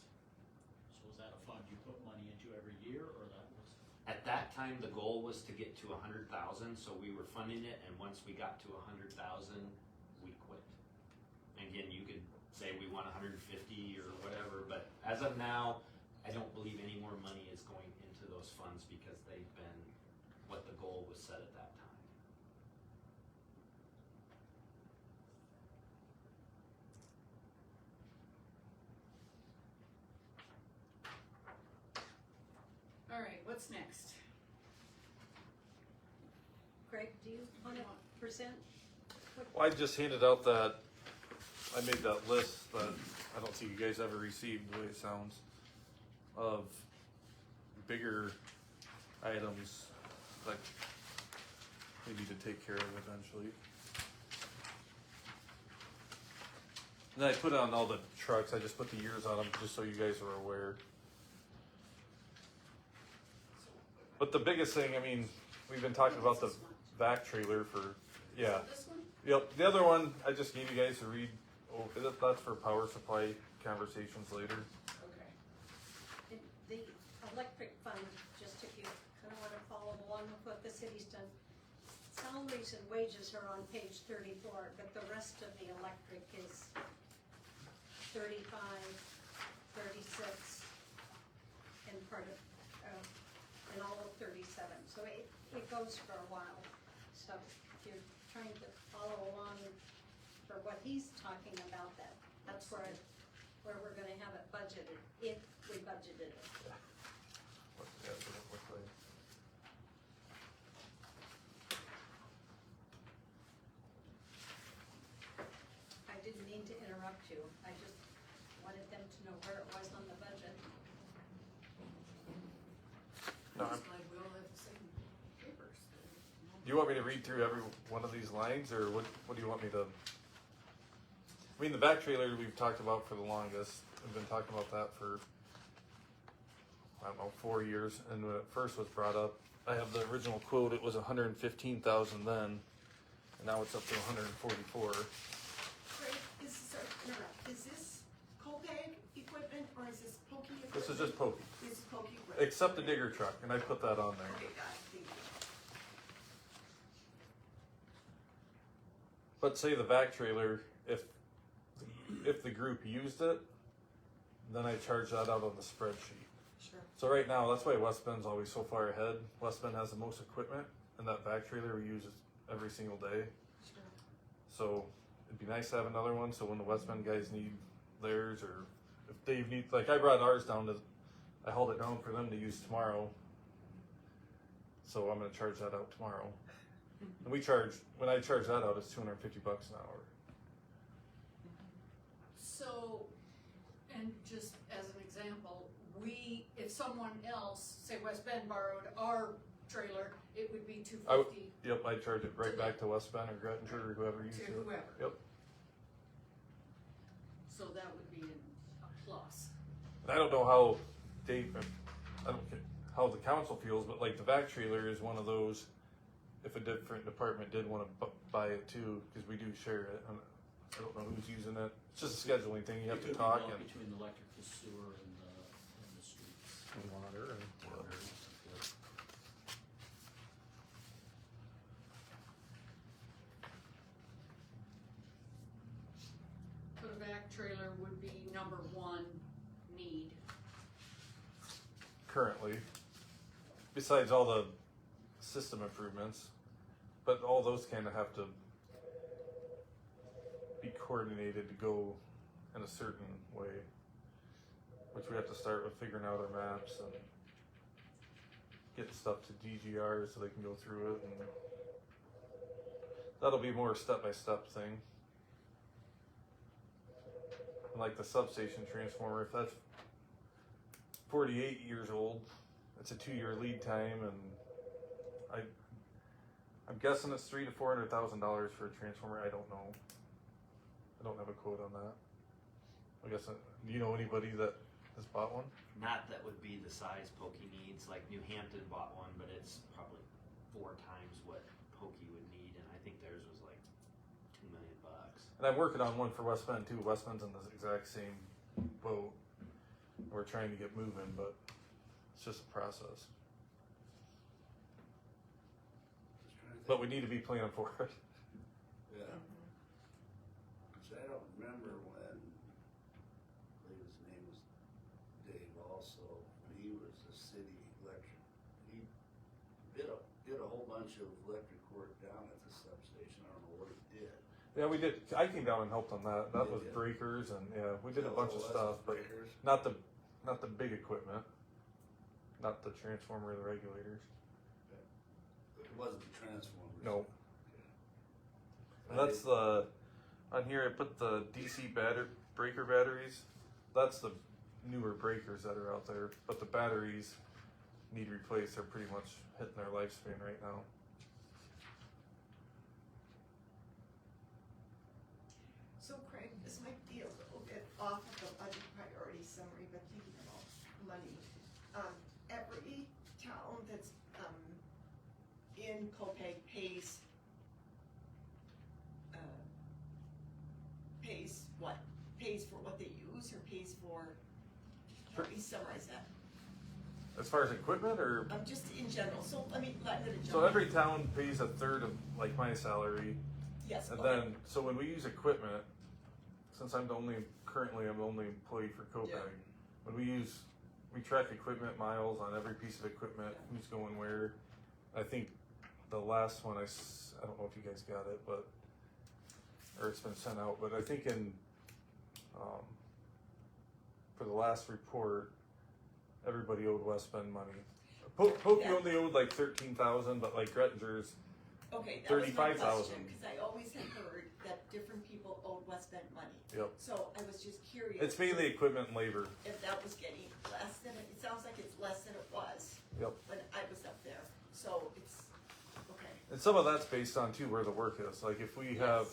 So is that a fund you put money into every year, or that was? At that time, the goal was to get to 100,000, so we were funding it, and once we got to 100,000, we quit. Again, you could say we want 150 or whatever, but as of now, I don't believe any more money is going into those funds because they've been what the goal was set at that time. All right, what's next? Greg, do you wanna present? Well, I just handed out that, I made that list that I don't think you guys ever received, the way it sounds, of bigger items that we need to take care of eventually. And then I put on all the trucks, I just put the years on them just so you guys are aware. But the biggest thing, I mean, we've been talking about the back trailer for, yeah. This one? Yep, the other one I just gave you guys to read. Oh, that's for power supply conversations later. Okay. And the electric fund, just if you kinda wanna follow along with what the city's done, salaries and wages are on page 34, but the rest of the electric is 35, 36, and part of So it goes for a while. So if you're trying to follow along for what he's talking about, that's where we're gonna have it budgeted, if we budgeted it. What's the answer look like? I didn't mean to interrupt you. I just wanted them to know where it was on the budget. No, I'm just glad we all have the same papers. do you want me to read through every one of these lines, or what do you want me to? I mean, the back trailer we've talked about for the longest. We've been talking about that for, I don't know, 4 years. And when it first was brought up, I have the original quote. It was 115,000 then, and now it's up to 144. Craig, is this Copeg equipment or is this Pokey equipment? This is just pokey, This is Pokey equipment. except the digger truck, and I put that on there. Okay, got it, thank you. But say the back trailer, if the group used it, then I charge that out on the spreadsheet. Sure. So right now, that's why West Bend's always so far ahead. West Bend has the most equipment, and that back trailer we use every single day. Sure. So it'd be nice to have another one, so when the West Bend guys need theirs, or if Dave needs, like I brought ours down I hauled it down for them to use tomorrow. So I'm gonna charge that out tomorrow. And when I charge that out, it's $250 an hour. So, and just as an example, if someone else, say West Bend borrowed our trailer, it would be $250 Yep, I charge it right back to West Bend or Grettinger or whoever uses to it. whoever. Yep. So that would be a plus. And I don't know how Dave, I don't care how the council feels, but like the back trailer is one of those, if a different department did want to buy it too, because we do share it. I don't know who's using it. It's just a scheduling thing. You have to talk and. Between the electric, the sewer, and the streets. And water and. Water. But a back trailer would be number one need. Currently, besides all the system improvements, but all those kind of have to be coordinated to go in a certain way, which we have to start with figuring out our maps and get stuff to DGR so they can go through it, and that'll be more a step-by-step thing. And like the substation transformer, if that's 48 years old, it's a 2-year lead time, and I'm guessing it's $300,000 to $400,000 for a transformer. I don't know. I don't have a quote on that. I guess, do you know anybody that has bought one? Not that would be the size Pokey needs, like New Hampton bought one, but it's probably 4 times what Pokey would need, and I think theirs was like $2 million. And I'm working on one for West Bend too. West Bend's in the exact same boat. We're trying to get moving, but it's just a process. Just trying to But think. we need to be planning for it. Yeah. Cause I don't remember when, I believe his name was Dave also, when he was the city electric. He did a whole bunch of electric work down at the substation. I don't know what he did. Yeah, we did. I came down and helped on that. That was Did you? breakers, and yeah, we did a Oh, bunch of that's stuff, but breakers. not the big equipment, not the transformer or the regulators. But it wasn't the transformers. No. Okay. And that's the on here. I put the DC breaker batteries. That's the newer breakers that are out there, but the batteries need replaced. They're pretty much hitting their lifespan right now. So Craig, this might be a little bit off of the budget priority summary, but thinking about money. Every town that's, in Copeg pays what? Pays for what they use or pays for, help me summarize that. As far as equipment, or Just in general, so let me jump. so every town pays a third of like my salary. Yes, And okay. then, so when we use equipment, since I'm the only employee for Copeg, Yeah. when we track equipment miles on every piece of equipment, who's going where, I think the last one, I don't know if you guys got it, but, or it's been sent out, but I think for the last report, everybody owed West Bend money. Pokey only owed like 13,000, but like Grettinger's, Okay, that was my 35,000. question, cause I always had heard that different people owed West Bend money. Yep. So I was just curious. It's mainly equipment and labor. If that was getting less than, it sounds like it's less than it was. Yep. When I was up there, so it's, okay. And some of that's based on too where the work is. Like if we have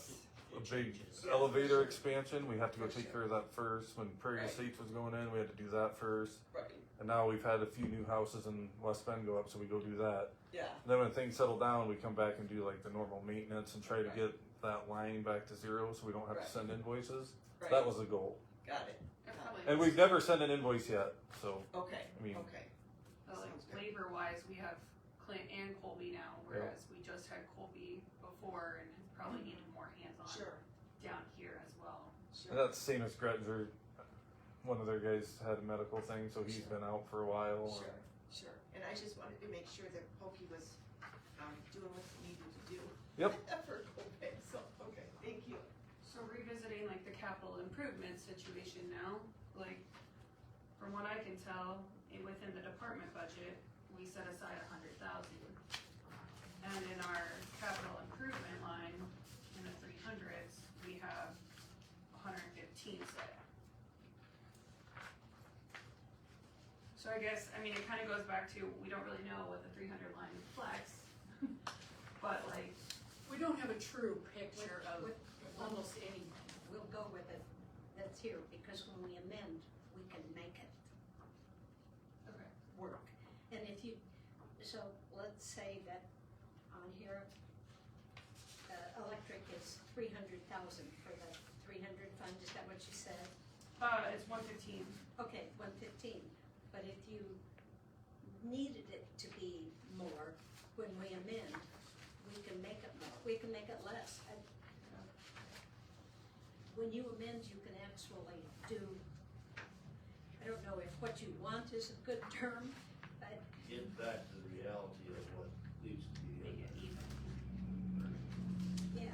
a big elevator expansion, we have to go take care of that first. When Prairie Right. Estates was going in, we had to do that first. Right, And now we've had a few new houses in West Bend go up, so we go do that. yeah, And then when things settle down, we come back and do like the normal maintenance and try to Right. get that line back to zero so we don't have Right. to send invoices. right, That was the goal. got it, It got probably And we've never sent an invoice yet, so it. Okay, I mean- okay, Like Sounds good. labor wise, we have Clint and Colby now, whereas we just had Colby before and probably needed more hands-on sure, down here as well. and sure, that's the same as Grettinger. One of their guys had a medical thing, so he's been out for a while. sure, sure. And I just wanted to make sure that Pokey was, doing what he needed to do. Yep. For COVID, so, okay, thank you. So revisiting like the capital improvement situation now, like from what I can tell, within the department budget, we set aside 100,000. And in our capital improvement line, in the 300s, we have 115 set. So I guess, I mean, it kinda goes back to, we don't really know what the 300 line reflects, but like, We don't have a true picture of With- almost anything. We'll go with it, that's here, because when we amend, we can make it okay. work. And if you, so let's say that on here, electric is 300,000 for the 300 fund, is that what you said? It's 115. Okay, 115, but if you needed it to be more, when we amend, we can make it more, we can make it less. When you amend, you can actually do, I don't know if what you want is a good term, but Get back to the reality of what needs to be Make in it even. yeah,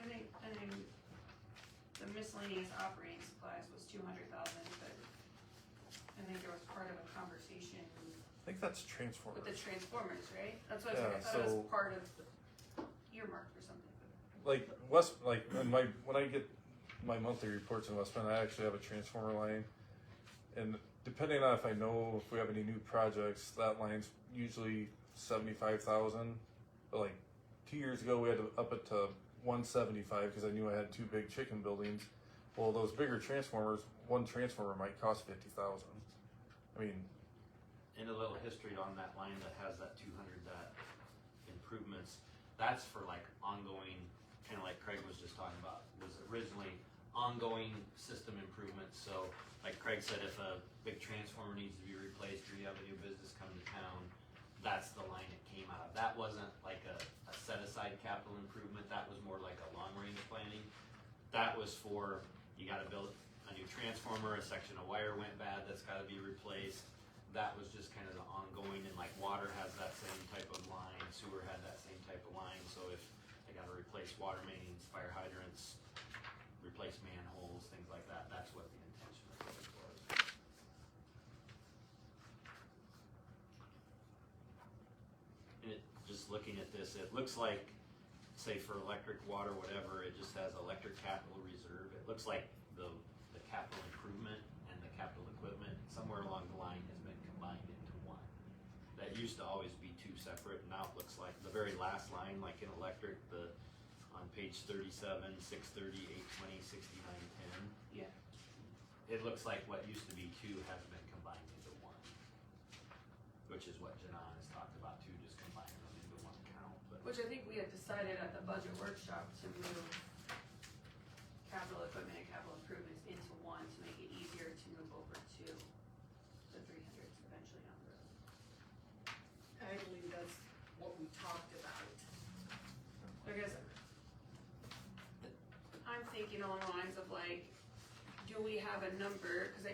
I think the miscellaneous operating supplies was 200,000, but I think there was part of a conversation I think that's transformer. with the transformers, right? That's what I was like, I Yeah, thought it so- was part of earmarked or something. Like when I get my monthly reports in West Bend, I actually have a transformer line. And depending on if I know if we have any new projects, that line's usually 75,000. But like 2 years ago, we had to up it to 175 because I knew I had two big chicken buildings. Well, those bigger transformers, one transformer might cost 50,000. I mean, And a little history on that line that has that 200, that improvements, that's for like ongoing, kinda like Craig was just talking about, was originally ongoing system improvements. So like Craig said, if a big transformer needs to be replaced or you have a new business come to town, that's the line it came out of. That wasn't like a set aside capital improvement, that was more like a long range planning. That was for, you gotta build a new transformer, a section of wire went bad, that's gotta be replaced. That was just kind of the ongoing, and like water has that same type of line, sewer had that same type of line, so if they gotta replace water mains, fire hydrants, replace manholes, things like that, that's what the intention of it was. And it, just looking at this, it looks like, say for electric, water, whatever, it just has electric capital reserve. It looks like the capital improvement and the capital equipment, somewhere along the line has been combined into one. That used to always be two separate, now it looks like the very last line, like in electric, on page 37, 630, 820, 6910. Yeah. It looks like what used to be two has been combined into one. Which is what Janan has talked about too, just combining them into one account, but. Which I think we had decided at the budget workshop to move capital equipment and capital improvements into one to make it easier to move over to the 300s eventually down the road. I believe that's what we talked about. I guess I'm thinking along the lines of like, do we have a number? Cause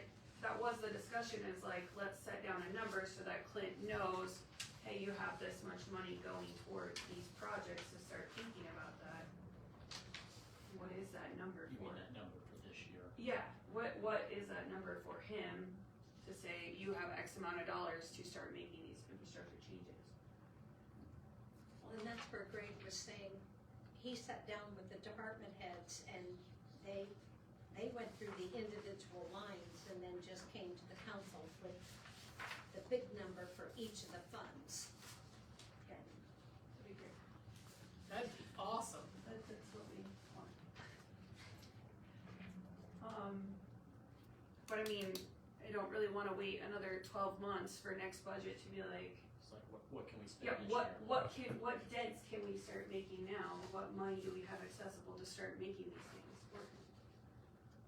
that was the discussion, is like, let's set down a number so that Clint knows, hey, you have this much money going towards these projects, to start thinking about that. What is that number You for? mean that number for this year? Yeah, what is that number for him to say you have X amount of dollars to start making these infrastructure changes? Well, and that's where Greg was saying, he sat down with the department heads and they went through the individual lines and then just came to the council with the big number for each of the funds. And That'd be great. That'd be awesome. That's what we want. But I mean, I don't really wanna wait another 12 months for next budget to be like, It's like, what can we spend yeah, this year? what dents can we start making now? What money do we have accessible to start making these things work?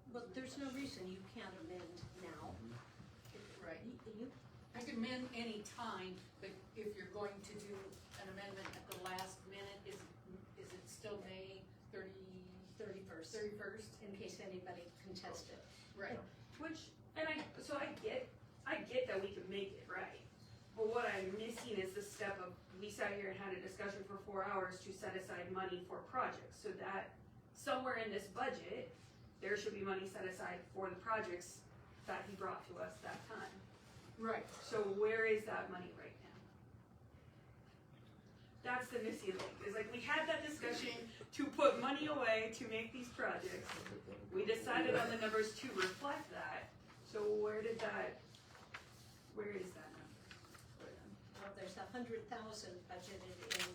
but there's no reason you can't amend now. Right. You, You can amend any time, but if you're going to do an amendment at the last minute, is it still May 31st, 31st? in case anybody contested. Right. Which, and I get that we could make it right. But what I'm missing is the step of, we sat here and had a discussion for 4 hours to set aside money for projects, so that somewhere in this budget, there should be money set aside for the projects that he brought to us that time. Right. So where is that money right now? That's the missing link, is like, we had that discussion to put money away to make these projects. We decided on the numbers to reflect that, so where is that number? Well, there's 100,000 budgeted in,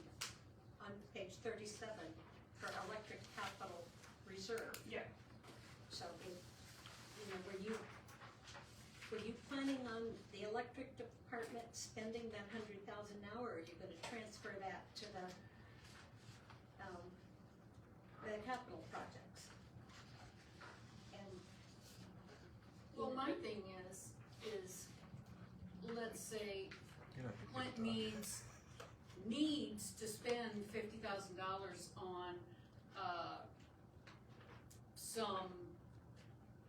on page 37 for electric capital reserve. Yeah. So, were you planning on the electric department spending that 100,000 now, or are you gonna transfer that to the capital projects? And, Well, my thing is, let's say You know, Clint needs to spend $50,000 on, some,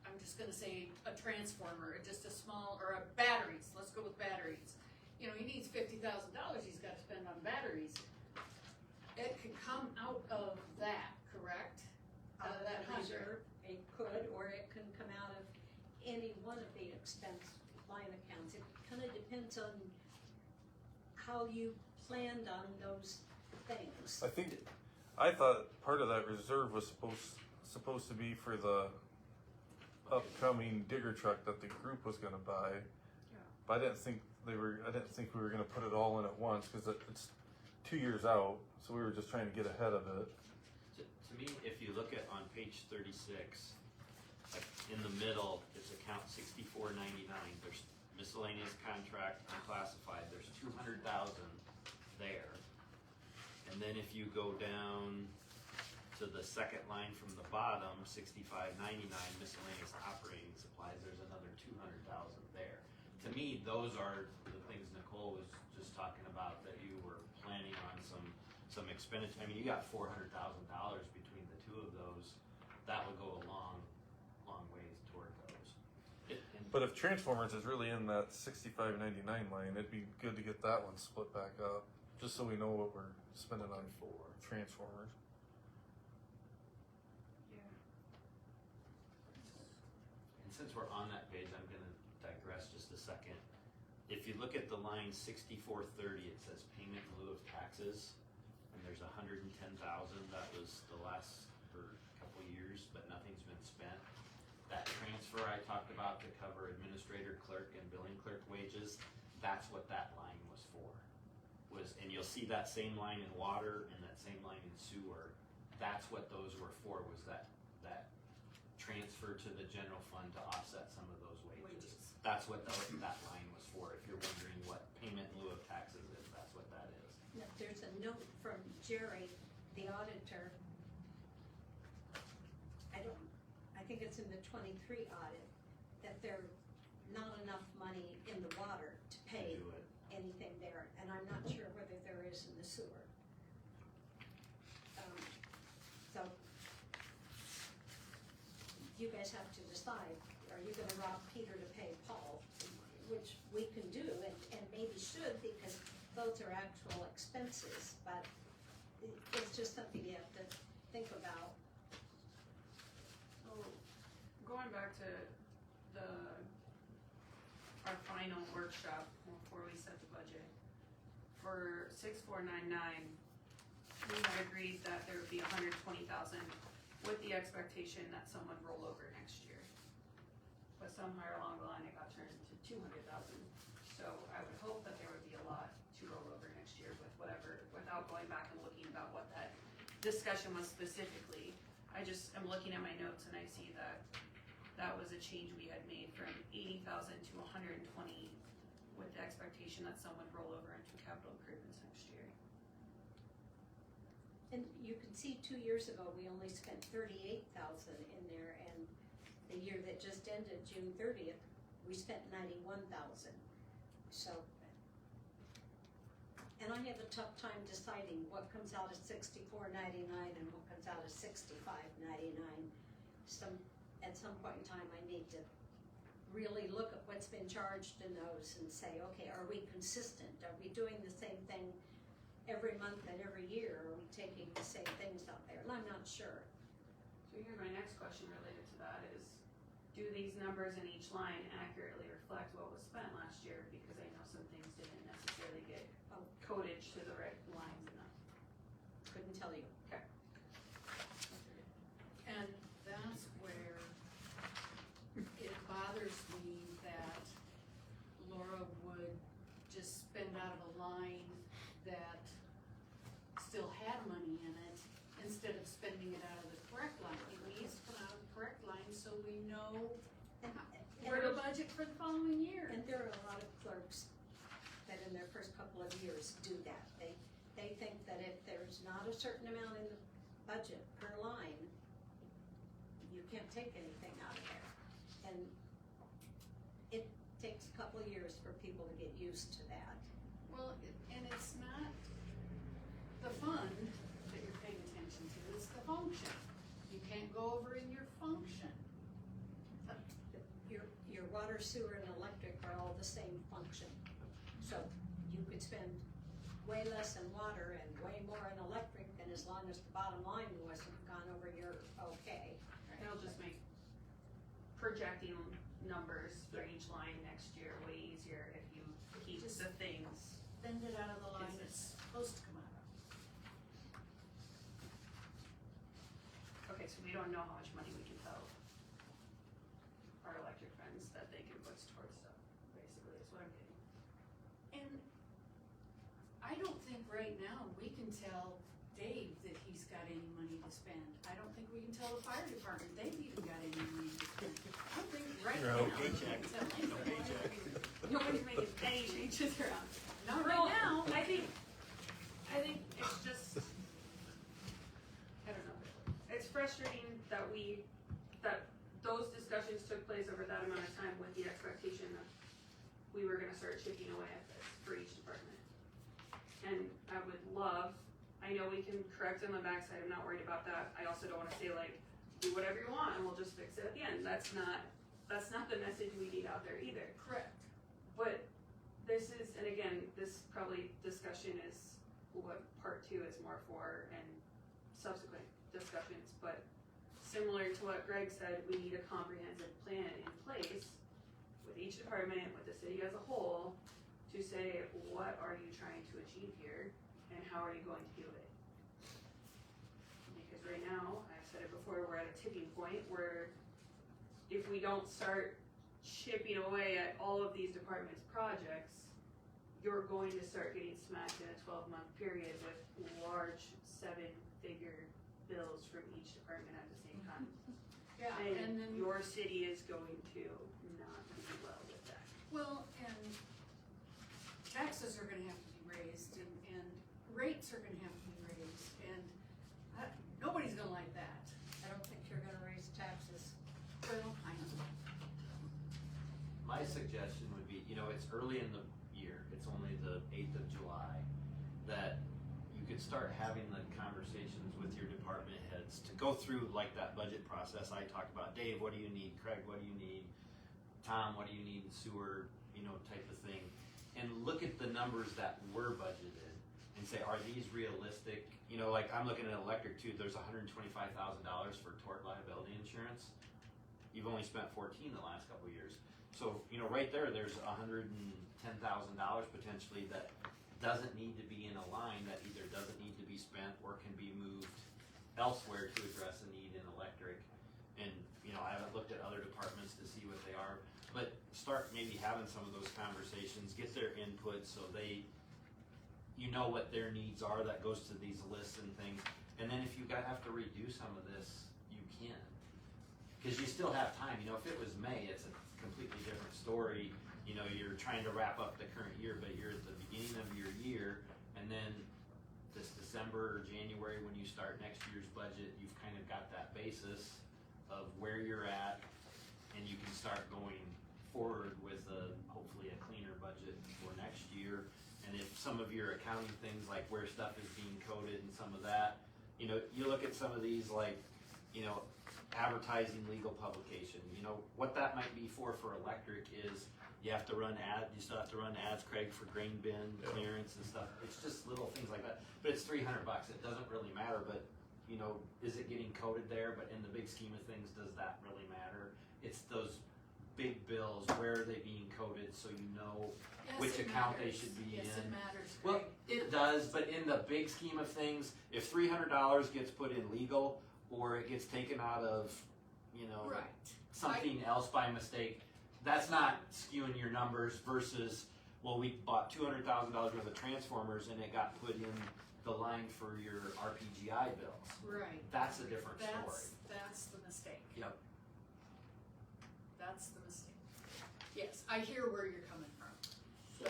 I'm just gonna say a transformer, just a small, or batteries, let's go with batteries. You know, he needs $50,000 he's gotta spend on batteries. It could come out of that, correct? Out of that reserve, it could, or it can come out of any one of the expense line accounts. It kinda depends on how you planned on those things. I thought part of that reserve was supposed to be for the upcoming digger truck that the group was gonna buy. But I didn't think we were gonna put it all in at once, cause it's 2 years out, so we were just trying to get ahead of it. To me, if you look at on page 36, like in the middle, it's account 6499. There's miscellaneous contract unclassified. There's 200,000 there. And then if you go down to the second line from the bottom, 6599 miscellaneous operating supplies, there's another 200,000 there. To me, those are the things Nicole was just talking about, that you were planning on some expenditure. I mean, you got $400,000 between the two of those. That would go a long ways toward those. But if Transformers is really in that 6599 line, it'd be good to get that one split back up, just so we know what we're spending on for Transformers. Yeah. And since we're on that page, I'm gonna digress just a second. If you look at the line 6430, it says payment in lieu of taxes, and there's 110,000. That was the last for a couple of years, but nothing's been spent. That transfer I talked about to cover administrator, clerk, and billing clerk wages, that's what that line was for. And you'll see that same line in water and that same line in sewer. That's what those were for, was that transfer to the general fund to offset some of those wages. That's what that line was for. If you're wondering what payment in lieu of taxes is, that's what that is. Now, there's a note from Jerry, the auditor. I think it's in the 23 audit, that there's not enough money in the water to pay Do it. anything there, and I'm not sure whether there is in the sewer. So, you guys have to decide, are you gonna rob Peter to pay Paul? Which we can do and maybe should, because those are actual expenses, but it's just something you have to think about. So, going back to our final workshop before we set the budget, for 6499, we had agreed that there would be 120,000 with the expectation that some would roll over next year. But somewhere along the line, it got turned into 200,000. So I would hope that there would be a lot to roll over next year with whatever, without going back and looking about what that discussion was specifically. I just am looking at my notes and I see that that was a change we had made from 80,000 to 120 with the expectation that some would roll over into capital improvements next year. And you can see 2 years ago, we only spent 38,000 in there, and the year that just ended, June 30th, we spent 91,000. So, and I have a tough time deciding what comes out of 64.99 and what comes out of 65.99. At some point in time, I need to really look at what's been charged in those and say, okay, are we consistent? Are we doing the same thing every month and every year? Are we taking the same things out there? And I'm not sure. So here's my next question related to that is, do these numbers in each line accurately reflect what was spent last year? Because I know some things didn't necessarily get coded to the right lines enough. Couldn't tell you. Okay. And that's where it bothers me that Laura would just spend out of a line that still had money in it instead of spending it out of the correct line. It needs to come out of the correct line so we know where to budget for the following year. And there are a lot of clerks that in their first couple of years do that. They think that if there's not a certain amount in the budget per line, you can't take anything out of there. And it takes a couple of years for people to get used to that. Well, and it's not the fund that you're paying attention to, it's the function. You can't go over in your function. Your water, sewer, and electric are all the same function. So you could spend way less in water and way more in electric, and as long as the bottom line wasn't gone over, you're okay. It'll just make projecting numbers for each line next year way easier if you keep Just the things. Spend it out of the line it's supposed to come out of. Okay, so we don't know how much money we can tell our electric friends that they can put towards stuff, basically, is what I'm getting. And I don't think right now we can tell Dave that he's got any money to spend. I don't think we can tell the fire department they've even got any money to spend. I don't think right You're now. out. we can tell anybody. Nobody's making any changes around. Not right now. I think it's just, I don't know. It's frustrating that those discussions took place over that amount of time with the expectation that we were gonna start chipping away at this for each department. And I would love, I know we can correct on the backside, I'm not worried about that. I also don't wanna say like, do whatever you want and we'll just fix it at the end. That's not the message we need out there either. Correct. But this is, and again, this probably discussion is what part 2 is more for and subsequent discussions, but similar to what Greg said, we need a comprehensive plan in place with each department, with the city as a whole, to say, what are you trying to achieve here and how are you going to do it? Because right now, I've said it before, we're at a tipping point where if we don't start chipping away at all of these departments' projects, you're going to start getting smacked in a 12-month period with large 7-figure bills from each department at the same time. Yeah, and then. Your city is going to not do well with that. Well, and taxes are gonna have to be raised and rates are gonna have to be raised and nobody's gonna like that. I don't think you're gonna raise taxes. Well, I know. My suggestion would be, it's early in the year, it's only the 8th of July, that you you could start having the conversations with your department heads to go through like that budget process I talked about. Dave, what do you need? Craig, what do you need? Tom, what do you need? Sewer, type of thing. And look at the numbers that were budgeted and say, are these realistic? Like I'm looking at electric too, there's $125,000 for tort liability insurance. You've only spent 14 the last couple of years. So, right there's $110,000 potentially that doesn't need to be in a line, that either doesn't need to be spent or can be moved elsewhere to address a need in electric. And, I haven't looked at other departments to see what they are, but start maybe having some of those conversations, get their input so they, what their needs are, that goes to these lists and things. And then if you have to redo some of this, you can. Because you still have time, if it was May, it's a completely different story. You're trying to wrap up the current year, but you're at the beginning of your year, and then this December or January when you start next year's budget, you've kind of got that basis of where you're at, and you can start going forward with hopefully a cleaner budget for next year. And if some of your accounting things, like where stuff is being coded and some of that, you look at some of these like, advertising legal publication, what that might be for electric is you still have to run ads, Craig, for grain bin clearance and stuff. It's just little things like that, but it's $300. It doesn't really matter, but is it getting coded there? But in the big scheme of things, does that really matter? It's those big bills, where are they being coded, so Yes, which it account they matters. should be Yes, in. it matters, Well, Craig. it does, but in the big scheme of things, if $300 gets put in legal, or it gets taken out of, Right. something else by mistake, that's not skewing your numbers versus, well, we bought $200,000 worth of transformers and it got put in the line for your RPGI bills. Right. That's a different story. That's the mistake. Yep. That's the mistake. Yes, I hear where you're coming from. So,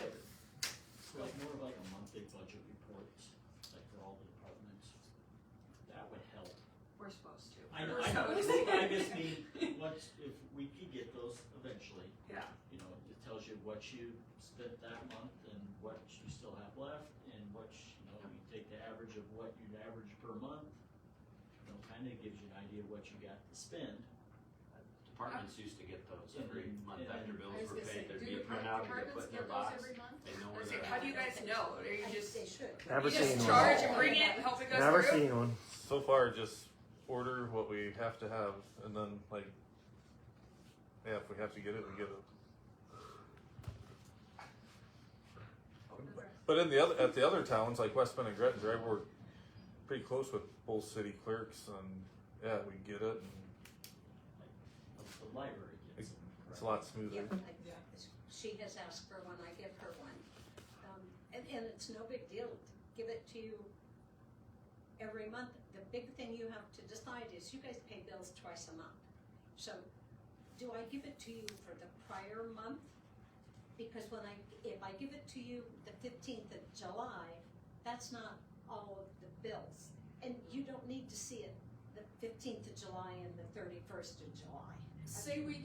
like more of like a monthly budget report, like for all the departments, that would help. We're supposed to. I know, I just mean, if we could get those eventually, Yeah. it tells you what you spent that month and what you still have left, and you take the average of what you'd average per month, kinda gives you an idea of what you got to spend. Departments used to get those every month Yeah. after bills I was were gonna say, paid. There'd do be a the printout to get departments put in their get those box. every month? They know where I was they're like, how do at. you guys know? Are you just, They should. Never you just seen one. charge and bring it, hope it goes Never through? seen one. So far, just order what we have to have, and then if we have to get it, we get it. But at the other towns like West Bend and Gretna, I work pretty close with both city clerks, and we get it, and The library gets them. it's a lot smoother. She has asked for one, I give her one. And it's no big deal to give it to you every month. The big thing you have to decide is you guys pay bills twice a month. So, do I give it to you for the prior month? Because if I give it to you the 15th of July, that's not all of the bills. And you don't need to see it the 15th of July and the 31st of July. Say we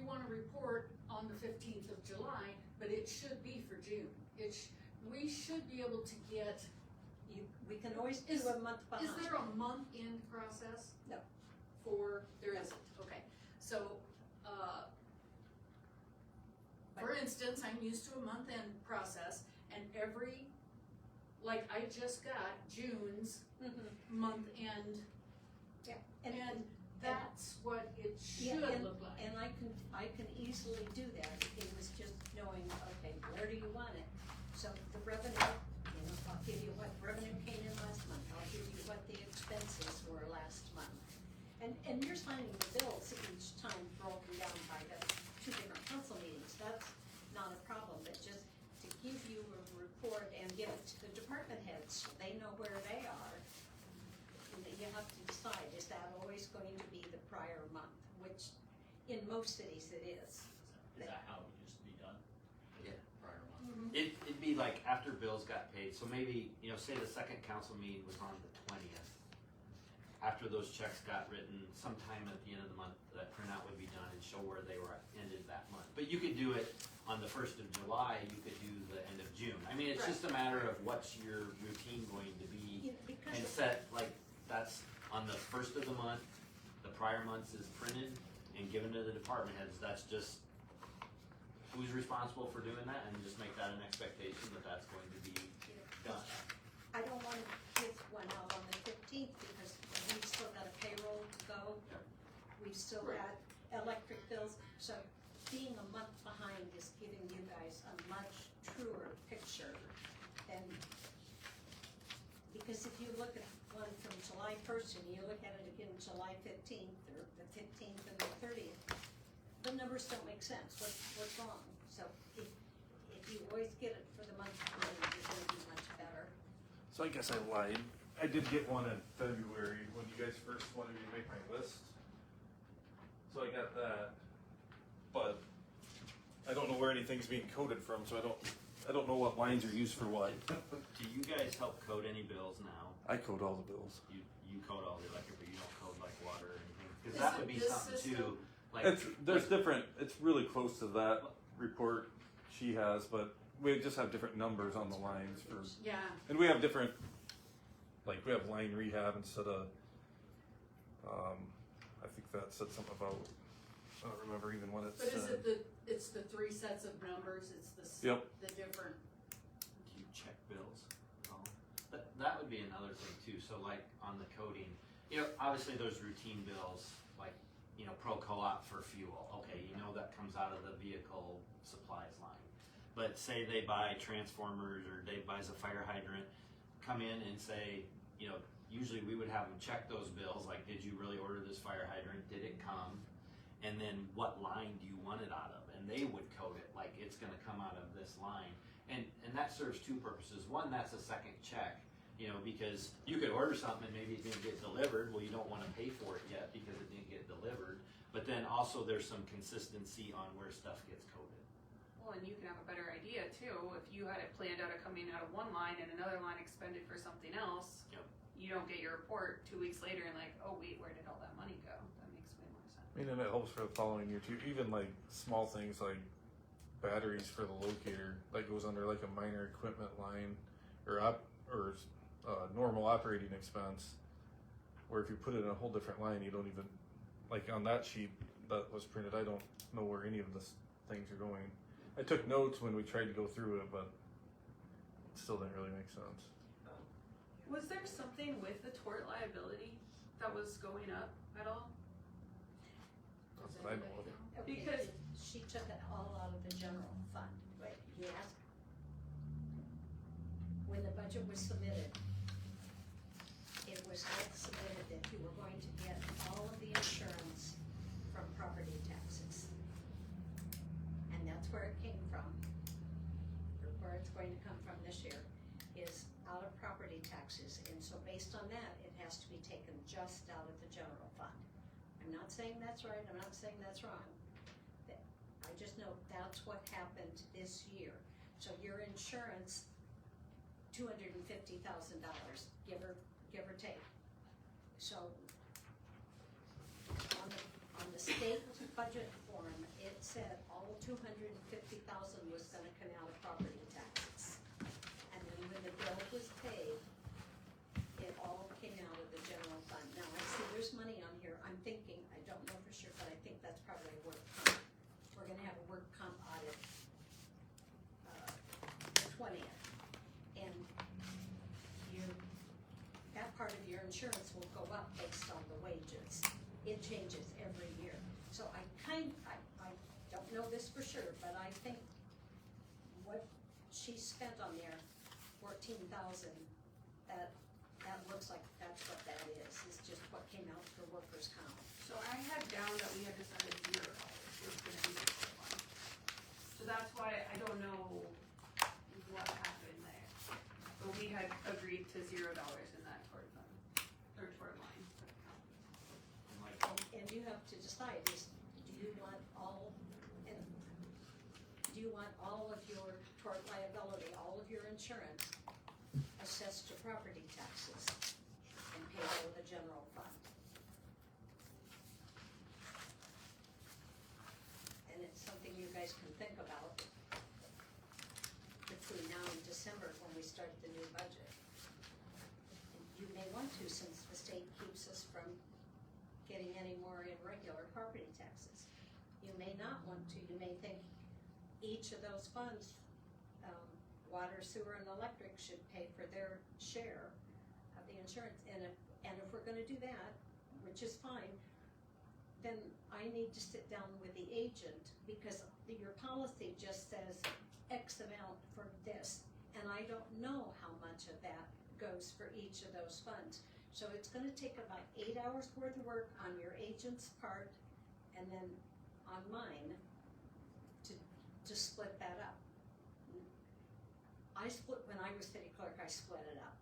want a report on the 15th of July, but it should be for June. We should be able to get, We can always do a month behind. is there a month-end process? No. There isn't, okay. So, for instance, I'm used to a month-end process, and I just got June's month-end, Yeah, and that's what it should look like. And I can easily do that. It was just knowing, okay, where do you want it? So the revenue, I'll give you what revenue came in last month. I'll give you what the expenses were last month. And you're signing the bills each time broken down by the 2 different council meetings. That's not a problem, but just to give you a report and give it to the department heads so they know where they are. You have to decide, is that always going to be the prior month, which in most cities it is. Is that how it used to be done? Yeah. Prior month? It'd be like after bills got paid, so maybe, say the second council meeting was on the 20th. After those checks got written, sometime at the end of the month, that printout would be done and show where they were ended that month. But you could do it on the 1st of July, you could do the end of June. I mean, it's just a matter of what's your routine going to be And set, like, that's on the first of the month, the prior month's is printed and given to the department heads, that's just who's responsible for doing that, and just make that an expectation that that's going to be done. I don't wanna give one out on the 15th because we've still got a payroll to go. Yep. We've still Right. got electric bills, so being a month behind is giving you guys a much truer picture than, because if you look at one from July 1st and you look at it again July 15th or the 15th and the 30th, the numbers don't make sense. What's wrong? So if you always get it for the month behind, you're gonna be much better. So I guess I lied. I did get one in February when you guys first wanted me to make my list. So I got that, but I don't know where anything's being coded from, so I don't know what lines are used for what. Do you guys help code any bills now? I code all the bills. You code all the electric, but you don't code like water or anything? Cause Is that it would be this something system? too, like. There's different, it's really close to that report she has, but we just have different numbers on the lines for, Yeah, and we have different, like, we have line rehab instead of, I think that said something about, I don't remember even what it but is said. it's the three sets of numbers, it's Yep. the different, Do you check bills? No. That would be another thing too, so like on the coding, you know, obviously there's routine bills, like, you know, pro co-op for fuel, okay, you know that comes out of the vehicle supplies line. But say they buy transformers or Dave buys a fire hydrant, come in and say, you know, usually we would have them check those bills, like, did you really order this fire hydrant, did it come? And then what line do you want it out of? And they would code it, like, it's gonna come out of this line. And that serves two purposes. One, that's a second check, you know, because you could order something and maybe it didn't get delivered, well, you don't wanna pay for it yet because it didn't get delivered. But then also there's some consistency on where stuff gets coded. Well, and you can have a better idea too, if you had it planned out of coming out of one line and another line expended for something else. Yep. You don't get your report 2 weeks later and like, oh wait, where did all that money go? That makes way more sense. I mean, and it helps for the following year too, even like small things like batteries for the locator, that goes under like a minor equipment line, or normal operating expense, where if you put it in a whole different line, you don't even, like on that sheet that was printed, I don't know where any of this things are going. I took notes when we tried to go through it, but it still didn't really make sense. Was there something with the tort liability that was going up at all? Not that I know of. Okay, Because- she took it all out of the general fund. Wait, yes. When the budget was submitted, it was all submitted that you were going to get all of the insurance from property taxes. And that's where it came from, or where it's going to come from this year, is out of property taxes. And so based on that, it has to be taken just out of the general fund. I'm not saying that's right, I'm not saying that's wrong. I just know that's what happened this year. So your insurance, $250,000, give or take. So on the state budget form, it said all $250,000 was gonna come out of property taxes. And then when the bill was paid, it all came out of the general fund. Now, I see there's money on here, I'm thinking, I don't know for sure, but I think that's probably a work comp. We're gonna have a work comp audit, the 20th. And that part of your insurance will go up based on the wages. It changes every year. So I don't know this for sure, but I think what she spent on there, 14,000, that looks like that's what that is. It's just what came out for workers' comp. So I had down that we had decided $0 was gonna be the tort line. So that's why I don't know what happened there. But we had agreed to $0 in that tort fund, or tort line. And like, And you have to decide, do you want all of your tort liability, all of your insurance assessed to property taxes and paid out of the general fund? And it's something you guys can think about between now and December when we start the new budget. And you may to, since the state keeps us from getting any more in regular property taxes. You may not want to, you may think each of those funds, water, sewer, and electric should pay for their share of the insurance, and if we're gonna do that, which is fine, then I need to sit down with the agent, because your policy just says X amount for this, and I don't know how much of that goes for each of those funds. So it's gonna take about 8 hours worth of work on your agent's part, and then on mine, to split that up. When I was city clerk, I split it up.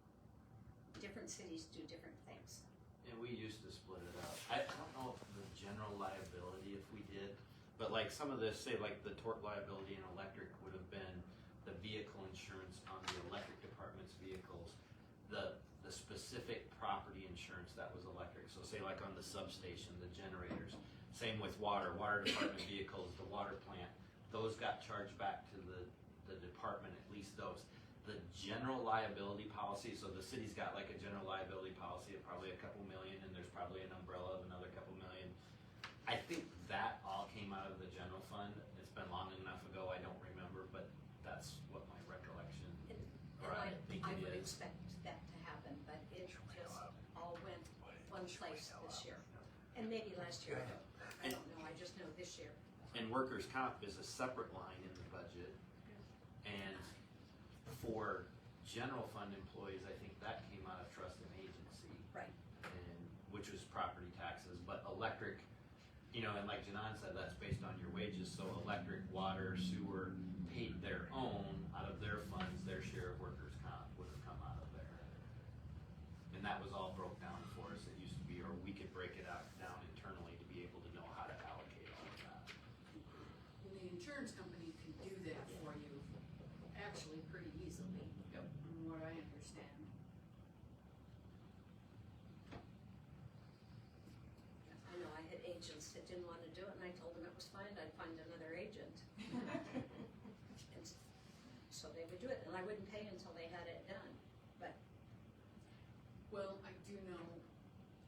Different cities do different things. And we used to split it up. I don't know if the general liability, if we did, but like some of this, say like the tort liability and electric would have been the vehicle insurance on the electric department's vehicles, the specific property insurance that was electric. So say like on the substation, the generators, same with water department vehicles, the water plant, those got charged back to the department, at least those. The general liability policy, so the city's got like a general liability policy of probably a couple million, and there's probably an umbrella of another couple million. I think that all came out of the general fund. It's been long enough ago, I don't remember, but that's what my recollection, or I think I it would is. expect that to happen, but it just all went one place this year. And maybe last year, I don't know, I just know this year. And workers' comp is a separate line in the budget. And for general fund employees, I think that came out of trust and agency. Right. And, which was property taxes, but electric, you know, and like Janan said, that's based on your wages, so electric, water, sewer paid their own out of their funds, their share of workers' comp would have come out of there. And that was all broke down for us, it used to be, or we could break it out down internally to be able to know how to allocate all of that. And the insurance company can do that for you, actually pretty easily. Yep. From what I understand. I know I had agents that didn't want to do it, and I told them it was fine, I'd find another agent. And so they would do it, and I wouldn't pay until they had it done, but Well, I do know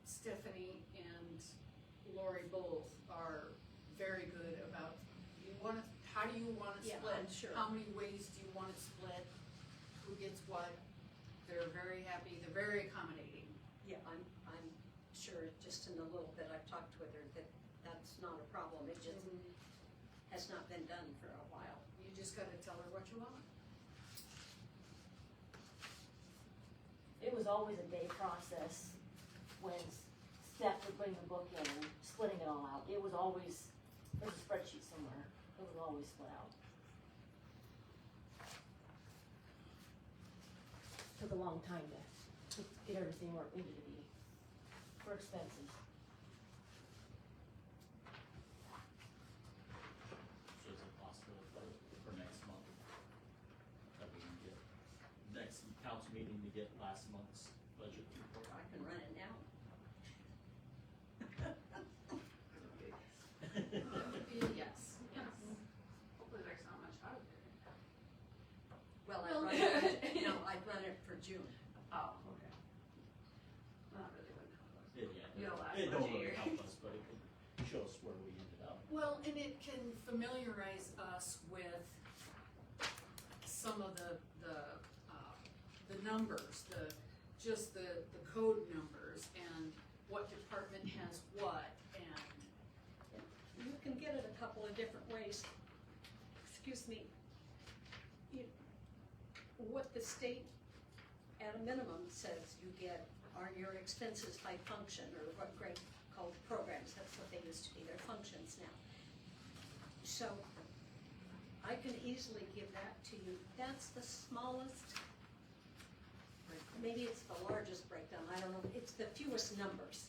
Stephanie and Lori both are very good about, how do you want it Yeah, split? I'm sure. How many ways do you want it split? Who gets what? They're very happy, they're very accommodating. yeah, I'm sure just in the little bit I've talked with her that that's not a problem, it just has not been done for a while. You just gotta tell her what you want. It was always a day process when Steph would bring the book in and splitting it all out. It was always, there's a spreadsheet somewhere, it was always split out. Took a long time to get everything where it needed to be for expenses. So is it possible for next month that we can get, next council meeting to get last month's budget report? I can run it down. Yes, yes. Hopefully there's not much out of it. Well, Well, I'd run it for June. Oh, okay. Not really wouldn't help us. Yeah, You'll last it much don't a really year. help us, but it could show us where we ended up. Well, and it can familiarize us with some of the numbers, just the code numbers and what department has what, and You can get it a couple of different ways. Excuse me. What the state, at a minimum, says you get are your expenses by function, or what Greg called programs, that's what they used to be, they're functions now. So, I can easily give that to you, that's the smallest, maybe it's the largest breakdown, I don't know, it's the fewest numbers.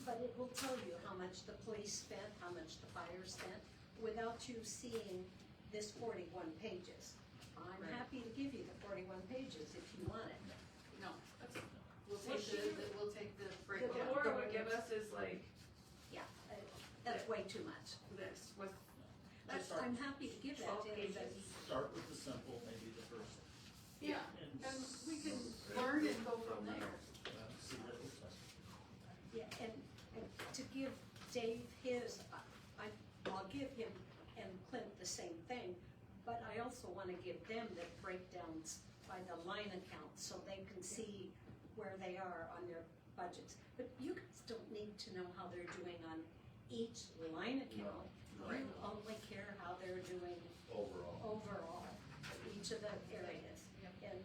But it will tell you how much the police spent, how much the fire spent, without you seeing this 41 pages. I'm Right. happy to give you the 41 pages if you want it. no, we'll take the What breakdown. Laura would give us is like Yeah, that's way too much. this with I'm happy to give that 12 to anybody. pages. Start with the simple, maybe the first. Yeah, and we can learn and go from there. See, Dave his, I'll give him and Clint the same thing, but I also wanna give them the breakdowns by the line account, so they can see where they are on their budgets. But you guys don't need to know how they're doing on each line account. You only care how they're doing overall, each of the areas. And,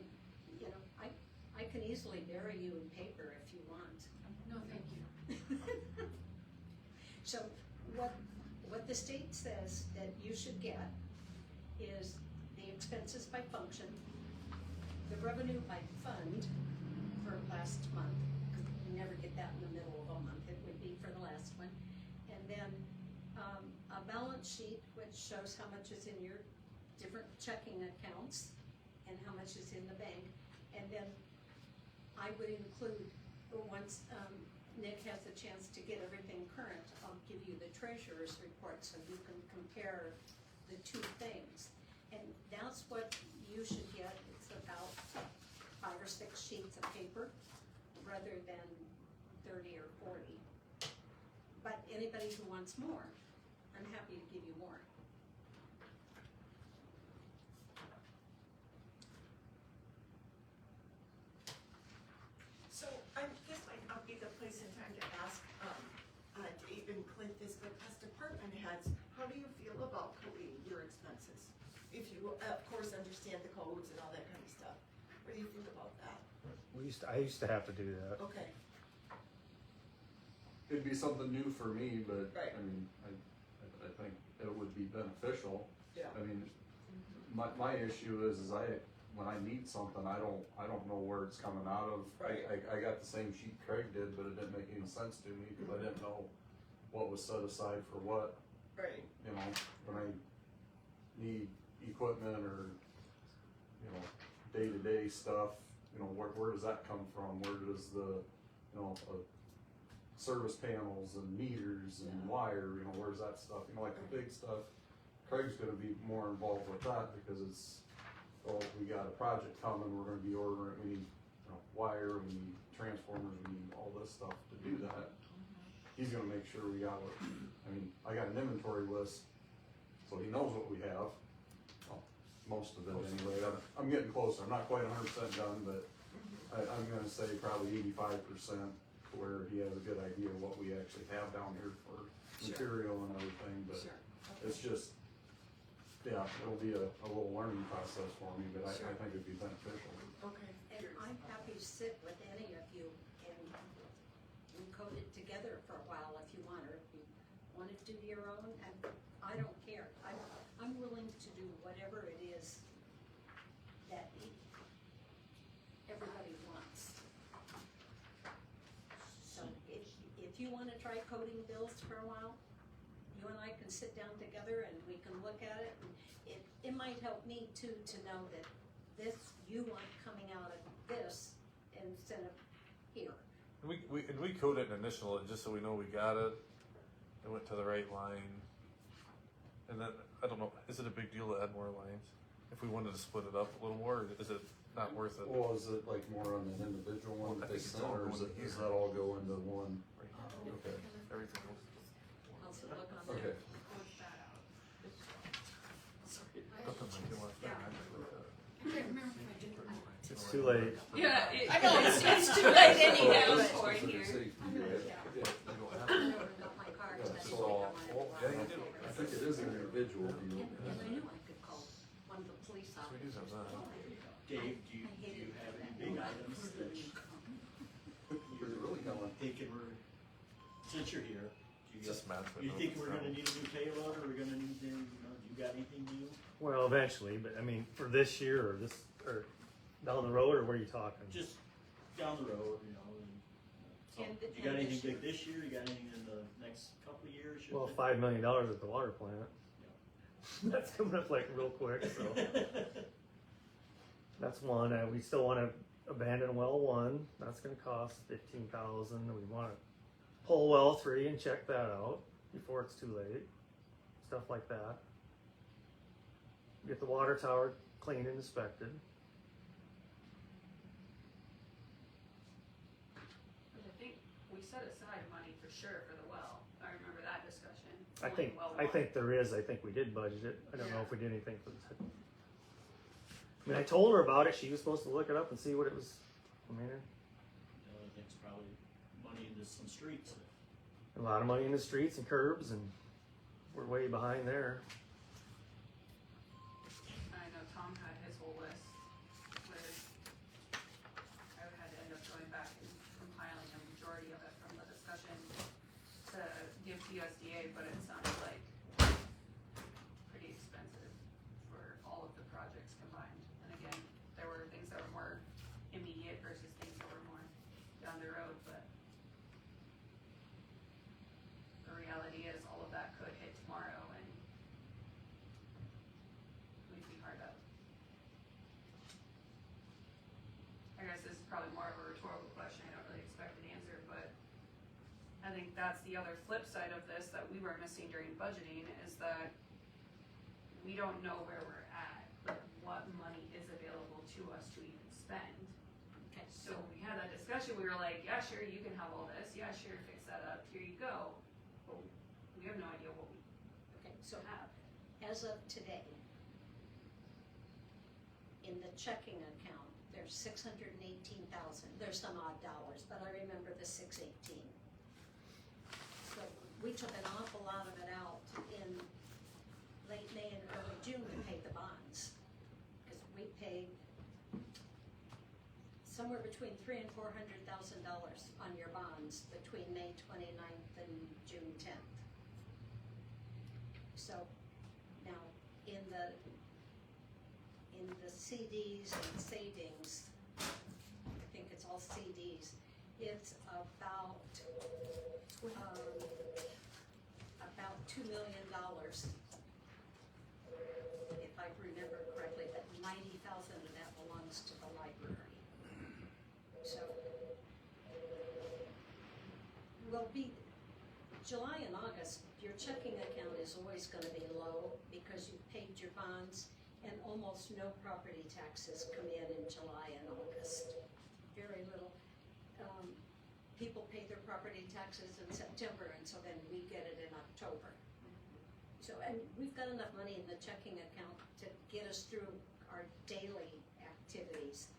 you know, I can easily bury you in paper if you want. No, thank you. So what the state says that you should get is the expenses by function, the revenue by fund for last month, because you never get that in the middle of a month, it would be for the last one. And then a balance sheet which shows how much is in your different checking accounts and how much is in the bank. And then I would include, once Nick has a chance to get everything current, I'll give you the treasurer's report so you can compare the two things. And that's what you should get. It's about 5 or 6 sheets of paper rather than 30 or 40. But anybody who wants more, I'm happy to give you more. So this might not be the place and time to ask Dave and Clint this, but as department heads, how do you feel about coding your expenses? If you, of course, understand the codes and all that kind of stuff. What do you think about that? I used to have to do that. Okay. It'd be something new for me, but, Right. I mean, I think it would be beneficial. Yeah. I mean, my issue is when I need something, I don't know where it's coming out of. Right. I got the same sheet Craig did, but it didn't make any sense to me, because I didn't know what was set aside for what. Right. You know, when I need equipment or, you know, day-to-day stuff, you know, where does that come from? Where does the, you know, service panels and meters and wire, you know, where's that stuff? You know, like the big stuff, Craig's gonna be more involved with that, because it's, well, we got a project coming, we're gonna be ordering, we need, you know, wire, we need transformers, we need all this stuff to do that. He's gonna make sure we got what, I mean, I got an inventory list, so he knows what we have. Well, most of it anyway. I'm getting closer, I'm not quite 100% done, but I'm gonna say probably 85%, where he has a good idea of what we actually have down here for material and everything, but it's just, yeah, it'll be a little learning process for me, but I think it'd be beneficial. Okay. And I'm happy to sit with any of you and we code it together for a while if you want, or if you want to do your own, and I don't care. I'm willing to do whatever it is that everybody wants. So if you want to try coding bills for a while, you and I can sit down together and we can look at it, and it might help me too to know that this, you want coming out of this instead of here. And we code it and initial it just so we know we got it. It went to the right line. And then, I don't know, is it a big deal to add more lines? If we wanted to split it up a little more, or is it not worth it? Well, is it like more on an individual one I that think they it's send, all or going does here. that all go into one? Right. Okay, Everything else. Also look on there. okay. Work that out. Nothing like it last time. I just looked at it. I can't remember if I did or not. It's too late. Yeah, I know, it's too late anyhow. for it here. Safety, yeah. You don't have I to. never got my card, Yeah, that's so- why I wanted to oh, go yeah, out you and do. pay I think it is an individual deal. And I knew I could call one of the police So we do officers. have that. Dave, do you have any big items that Is it really going? thinking since you're here, do Just match with you those think we're gonna problems. need a new payload, or we're gonna need to, do you got anything new? Well, eventually, but I mean, for this year or down the road, or where are you talking? Just down the road, so, And you got this anything year. big this year, you got anything in the next couple of years? you Well, think? $5 million at the water plant. That's coming up like real quick, so that's one. We still want to abandon well 1. That's going to cost $15,000. We want to pull well 3 and check that out before it's too late. Stuff like that. Get the water tower cleaned and inspected. I think we set aside money for sure for the well. I remember I think, well I one. think there is, I think we did budget it, I don't know if we did anything for this. I mean, I told her about it, she was supposed to look it up and see what it was, I mean, The other thing's probably money into some streets. a lot of money in the streets and curbs, and we're way behind there. I know Tom had his whole list where I had to end up going back and compiling a majority of it from the discussion to give to USDA, but it sounded like pretty expensive for all of the projects combined. And again, there were things that were more immediate versus things that were more down the road, but the reality is all of that could hit tomorrow and we'd be hard up. I guess this is probably more of a rhetorical question, I don't really expect an answer, but I think that's the other flip side of this that we were missing during budgeting is that we don't know where we're at, like what money is available to us to even spend. Okay, So when we had that discussion, we were like, yeah, sure, you can have all this, yeah, sure, fix that up, here you go. But we have no idea what we okay, so have. as of today, in the checking account, there's 618,000, there's some odd dollars, but I remember the 618. So we took an awful lot of it out in late May and early June to pay the bonds. Because we paid somewhere between $300,000 and $400,000 on your bonds between May 29th and June 10th. So now in the CDs and savings, I think it's all CDs, it's about $2 million. If I remember correctly, but 90,000 of that belongs to the library. So, will be, July and August, your checking account is always gonna be low because you've paid your bonds and almost no property taxes come in July and August. Very little. People pay their property taxes in September and so then we get it in October. So, and we've got enough money in the checking account to get us through our daily activities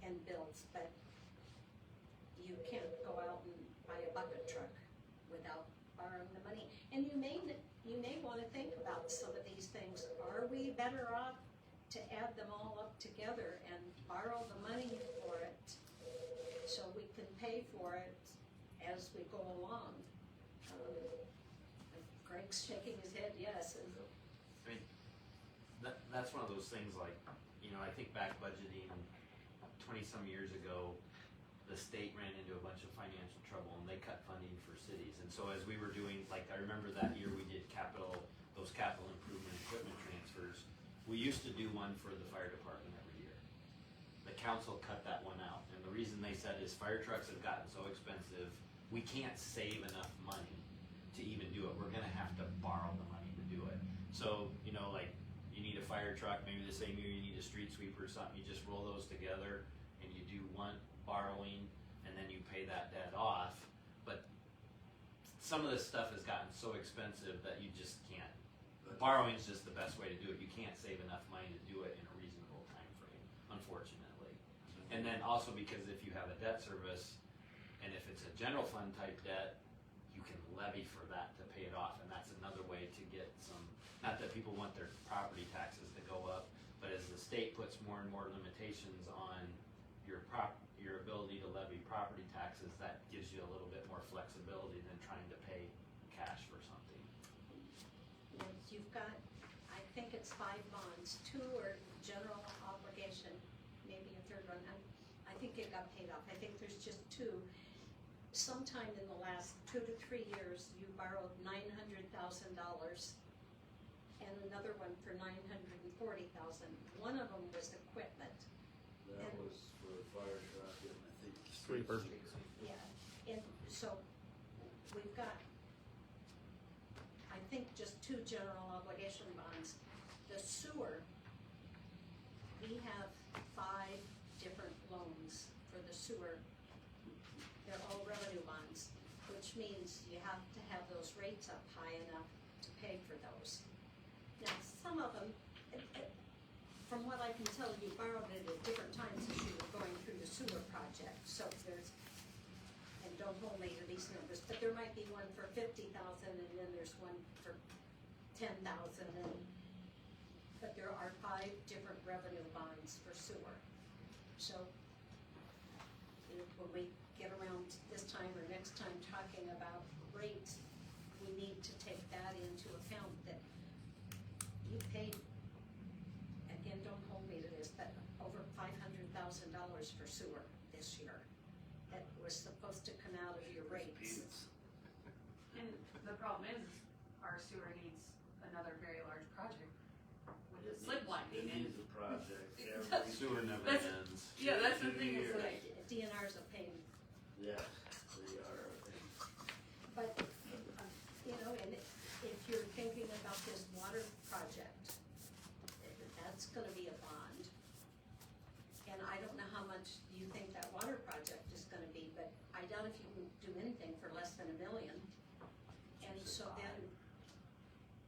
and bills, but you can't go out and buy a bucket truck without borrowing the money. And you may wanna think about some of these things. Are we better off to add them all up together and borrow the money for it so we can pay for it as we go along? Greg's shaking his head, yes. I mean, that's one of those things like, you know, I think back budgeting 20-some years ago, the state ran into a bunch of financial trouble and they cut funding for cities. And so as we were doing, like, I remember that year we did those capital improvement equipment transfers. We used to do one for the fire department every year. The council cut that one out. And the reason they said is fire trucks have gotten so expensive, we can't save enough money to even do it. We're gonna have to borrow the money to do it. So, you know, like, you need a fire truck, maybe the same year you need a street sweeper or something, you just roll those together and you do one borrowing and then you pay that debt off. But some of this stuff has gotten so expensive that you just can't. Borrowing is just the best way to do it. You can't save enough money to do it in a reasonable time frame, unfortunately. And then also because if you have a debt service, and if it's a general fund type debt, you can levy for that to pay it off, and that's another way to get some, not that people want their property taxes to go up, but as the state puts more and more limitations on your ability to levy property taxes, that gives you a little bit more flexibility than trying to pay cash for something. Yes, you've got, I think it's 5 bonds, 2 are general obligation, maybe a third one, I think it got paid off, I think there's just 2. Sometime in the last 2 to 3 years, you borrowed $900,000 and another one for $940,000. One of them was equipment. That was for a fire truck and I think. Sweeper. Yeah, and so we've got, I think, just 2 general obligation bonds. The sewer, we have 5 different loans for the sewer. They're all revenue bonds, which means you have to have those rates up high enough to pay for those. Now, some of them, from what I can tell, you borrowed it at different times as you were going through the sewer project, so there's, and don't hold me to these numbers, but there might be one for 50,000 and then there's one for 10,000 and, but there are 5 different revenue bonds for sewer. So, you know, when we get around this time or next time talking about rates, we need to take that into account, that you paid, again, don't hold me to this, but over $500,000 for sewer this year. That was supposed to come out of your rates. And the problem is, our sewer needs another very large project with the slip lining It and. needs a project, every sewer never That's- ends. Yeah, that's the thing, is Years. like, DNR's a pain, Yeah, they are, but, you know, and if you're thinking about this water project, that's gonna be a bond. And I don't know how much you think that water project is gonna be, but I doubt if you can do anything for less than $1 million. And so then,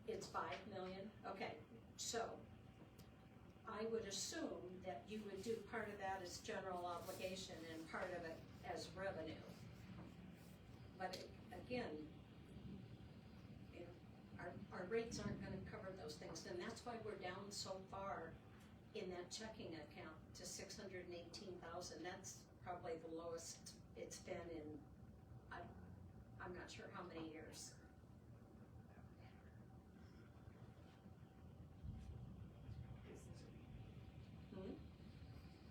it's 5 million, okay, so I would assume that you would do part of that as general obligation and part of it as revenue. But again, you know, our rates aren't gonna cover those things, and that's why we're down so far in that checking account to 618,000. That's probably the lowest it's been in, I'm not sure how many years. Hmm?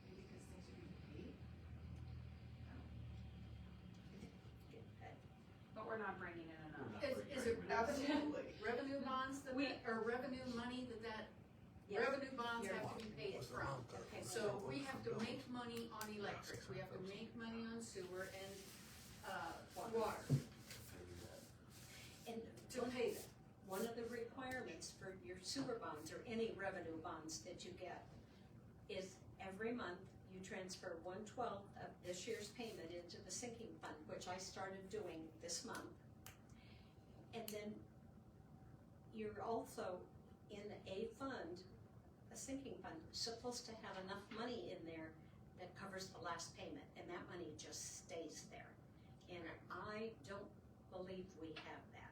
Maybe because things are being paid. but we're not bringing in enough. Is it Absolutely. revenue bonds that, or revenue money that Yes. revenue bonds You're- have to be paid from? Okay, So we have to make money on electric, we have to make money on sewer and, water And to pay them. one of the requirements for your sewer bonds or any revenue bonds that you get is every month you transfer 1/12 of this year's payment into the sinking fund, which I started doing this month. And then you're also in a fund, a sinking fund, supposed to have enough money in there that covers the last payment, and that money just stays there. And I don't believe we have that.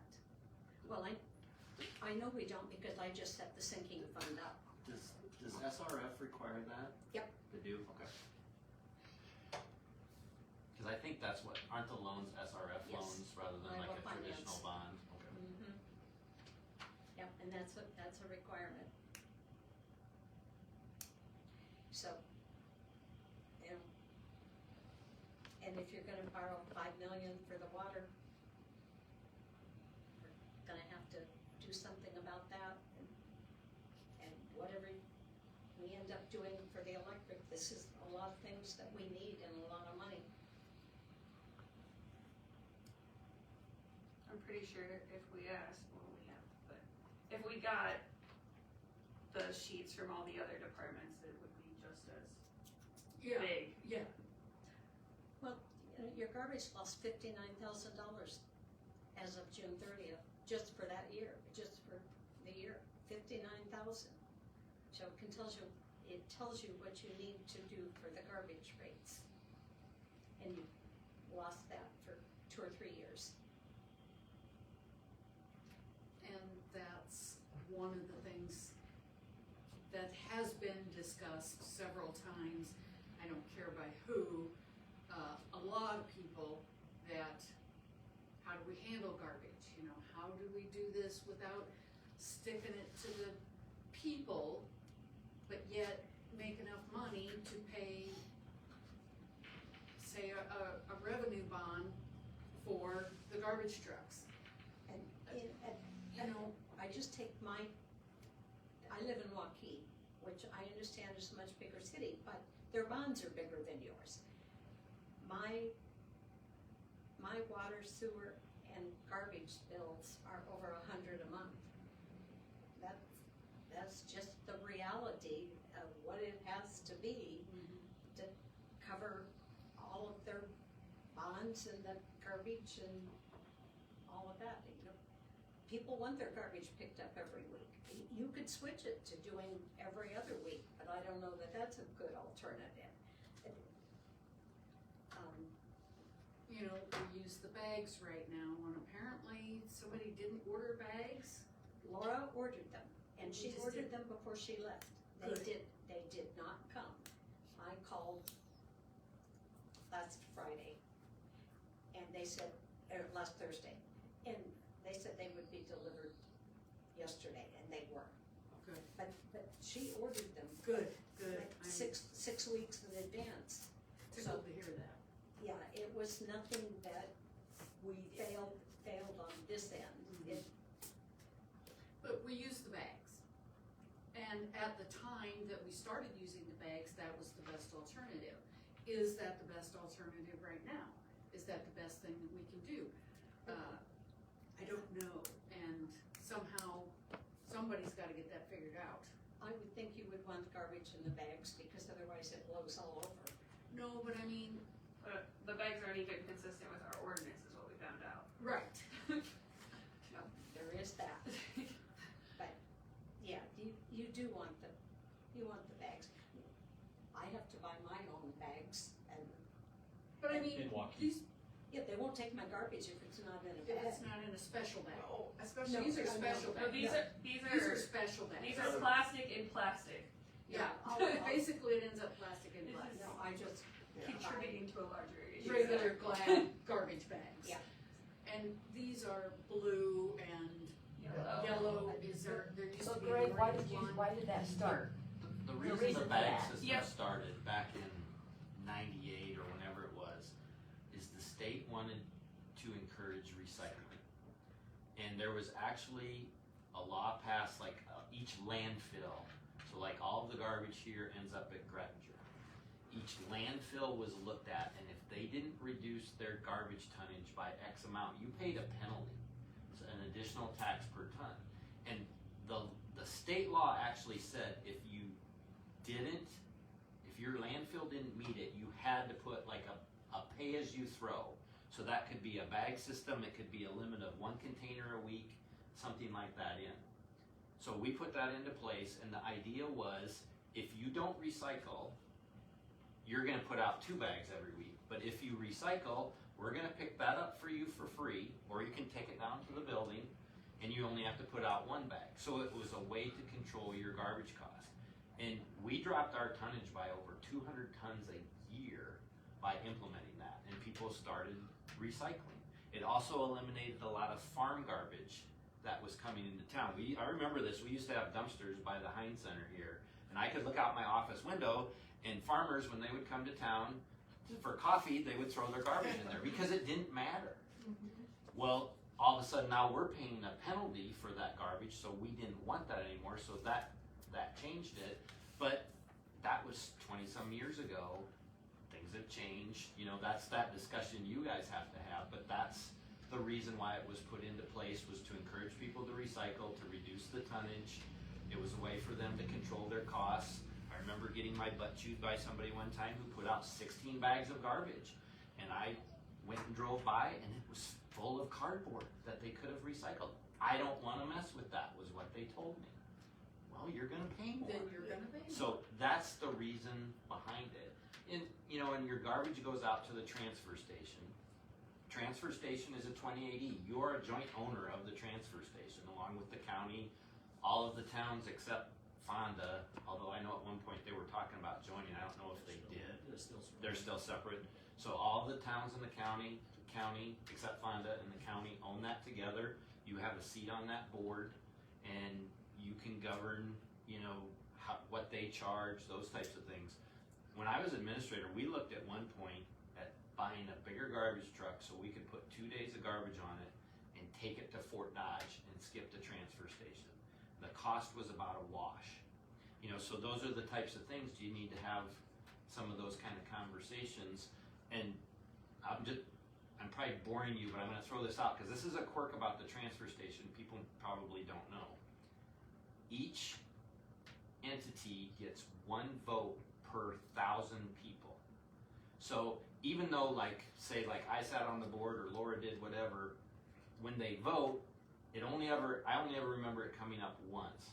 Well, I know we don't, because I just set the sinking fund up. Does SRF require that? Yep. To do, okay. Cause I think that's what, aren't the loans SRF Yes. loans rather than like Iowa a Finance. traditional bond? Okay. Mm-hmm. Yep, and that's a requirement. So, you know, and if you're gonna borrow 5 million for the water, we're gonna have to do something about that, and whatever we end up doing for the electric, this is a lot of things that we need and a lot of money. I'm pretty sure if we asked, well, we have, but if we got the sheets from all the other departments, it would be just as Yeah, big. yeah. Well, you know, your garbage lost $59,000 as of June 30th, just for that year, just for the year, 59,000. So it tells you what you need to do for the garbage rates. And you lost that for 2 or 3 years. And that's one of the things that has been discussed several times, I don't care by who, a lot of people, that how do we handle garbage, you know, how do we do this without sticking it to the people, but yet make enough money to pay, say, a revenue bond for the garbage trucks, And, you know. I just take I live in Waukee, which I understand is a much bigger city, but their bonds are bigger than yours. My water, sewer, and garbage bills are over $100 a month. That's just the reality of what it has to be to cover all of their bonds and the garbage and people want their garbage picked up every week. You could switch it to doing every other week, but I don't know that that's a good alternative. You know, we use the bags right now, and apparently somebody didn't order bags. Laura ordered them, and We she just ordered did- them before she left. Good. They did not come. I called last Friday, and they said, or last Thursday, and they said they would be delivered yesterday, and they were. Good. But she ordered them Good, good. like I'm six weeks in advance. tickled to hear that. Yeah, it was nothing that we failed on this end. It, But we use the bags. And at the time that we started using the bags, that was the best alternative. Is that the best alternative right now? Is that the best thing that we can do? I don't know, and somehow, somebody's gotta get that figured out. I would think you would want garbage in the bags because otherwise it blows all over. No, but I mean, The bags aren't even consistent with our ordinance is what we found out. right. No, there is that. But, yeah, you do want the bags. I have to buy my own bags and, But I mean, Milwaukee. these, yeah, they won't take my garbage if it's not in a if bag. it's not in a special bag. Oh, especially. These are special No, bags. these These are special bags. these are plastic in plastic, Yeah, I'll- basically it ends up plastic and This is- plastic. No, I just, contributing to a larger issue. Regular glad garbage bags. Yeah. And these are blue and yellow, there used So to be Greg, why orange did one. why did that start? The The reason reason the for bag that. system Yep. started back in '98 or whenever it was, is the state wanted to encourage recycling. And there was actually a law passed, like each landfill, so like all of the garbage here ends up at Grettinger. Each landfill was looked at, and if they didn't reduce their garbage tonnage by X amount, you paid a penalty. It's an additional tax per ton. And the state law actually said if you didn't, if your landfill didn't meet it, you had to put like a pay-as-you-throw. So that could be a bag system, it could be a limit of 1 container a week, something like that in. So we put that into place, and the idea was, if you don't recycle, you're gonna put out 2 bags every week. But if you recycle, we're gonna pick that up for you for free, or you can take it down to the building, and you only have to put out 1 bag. So it was a way to control your garbage cost. And we dropped our tonnage by over 200 tons a year by implementing that, and people started recycling. It also eliminated a lot of farm garbage that was coming into town. I remember this, we used to have dumpsters by the Heinz Center here, and I could look out my office window, and farmers, when they would come to town for coffee, they would throw their garbage in there, because it didn't matter. Well, all of a sudden now we're paying a penalty for that garbage, so we didn't want that anymore, so that changed it. But that was 20-some years ago. Things have changed, that's that discussion you guys have to have, but that's the reason why it was put into place, was to encourage people to recycle, to reduce the tonnage. It was a way for them to control their costs. I remember getting my butt chewed by somebody one time who put out 16 bags of garbage, and I went and drove by, and it was full of cardboard that they could have recycled. I don't wanna mess with that, was what they told me. Well, you're gonna pay more. Then you're gonna pay. So that's the reason behind it. And, and your garbage goes out to the transfer station. Transfer station is a 2080. You're a joint owner of the transfer station, along with the county, all of the towns except Fonda, although I know at one point they were talking about joining. I don't know if they did. They're still separate. So all of the towns in the county except Fonda and the county own that together. You have a seat on that board, and you can govern, what they charge, those types of things. When I was administrator, we looked at one point at buying a bigger garbage truck so we could put 2 days of garbage on it and take it to Fort Dodge and skip the transfer station. The cost was about a wash. So those are the types of things you need to have some of those kind of conversations. And I'm probably boring you, but I'm gonna throw this out, because this is a quirk about the transfer station people probably don't know. Each entity gets 1 vote per 1,000 people. So even though, say I sat on the board or Laura did whatever, when they vote, I only ever remember it coming up once,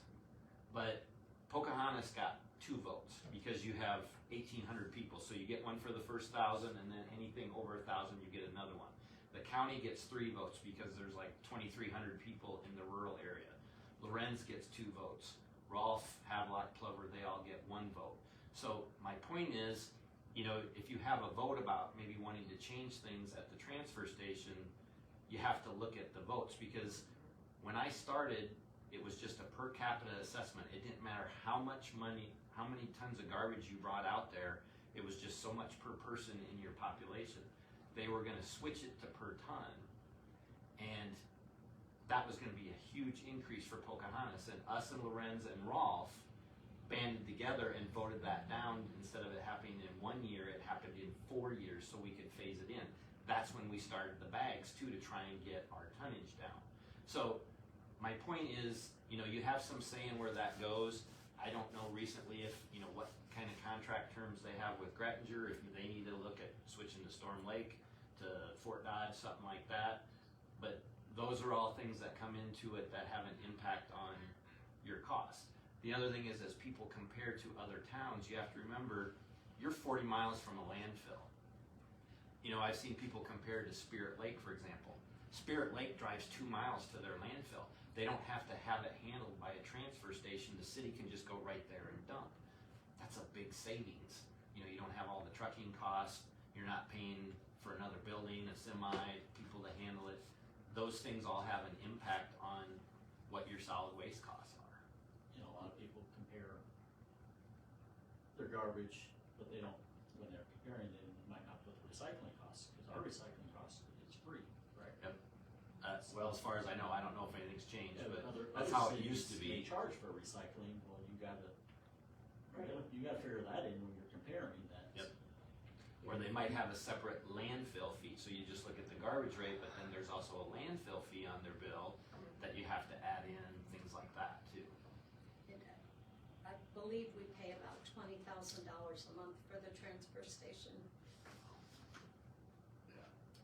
but Pocahontas got 2 votes because you have 1,800 people, so you get one for the first 1,000, and then anything over 1,000, you get another one. The county gets 3 votes because there's like 2,300 people in the rural area. Lorenz gets 2 votes. Rolfe, Havelock, Plover, they all get 1 vote. So my point is, if you have a vote about maybe wanting to change things at the transfer station, you have to look at the votes, because when I started, it was just a per capita assessment. It didn't matter how much money, how many tons of garbage you brought out there, it was just so much per person in your population. They were gonna switch it to per ton, and that was gonna be a huge increase for Pocahontas, and us and Lorenz and Rolfe banded together and voted that down. Instead of it happening in 1 year, it happened in 4 years so we could phase it in. That's when we started the bags too, to try and get our tonnage down. So my point is, you have some say in where that goes. I don't know recently if, what kind of contract terms they have with Grettinger, if they need to look at switching to Storm Lake, to Fort Dodge, something like that. But those are all things that come into it that have an impact on your costs. The other thing is, as people compare to other towns, you have to remember, you're 40 miles from a landfill. I've seen people compare to Spirit Lake, for example. Spirit Lake drives 2 miles to their landfill. They don't have to have it handled by a transfer station. The city can just go right there and dump. That's a big savings. You don't have all the trucking costs. You're not paying for another building, a semi, people to handle it. Those things all have an impact on what your solid waste costs are. A lot of people compare their garbage, but they don't, when they're comparing, they might not put the recycling costs, because our recycling cost is free, right? Yep. Well, as far as I know, I don't know if anything's changed, Yeah, but other that's how it cities used to may be. charge for recycling, well, you gotta figure that in when you're comparing that. Yep. Or they might have a separate landfill fee, so you just look at the garbage rate, but then there's also a landfill fee on their bill that you have to add in, things like that too. I believe we pay about $20,000 a month for the transfer station.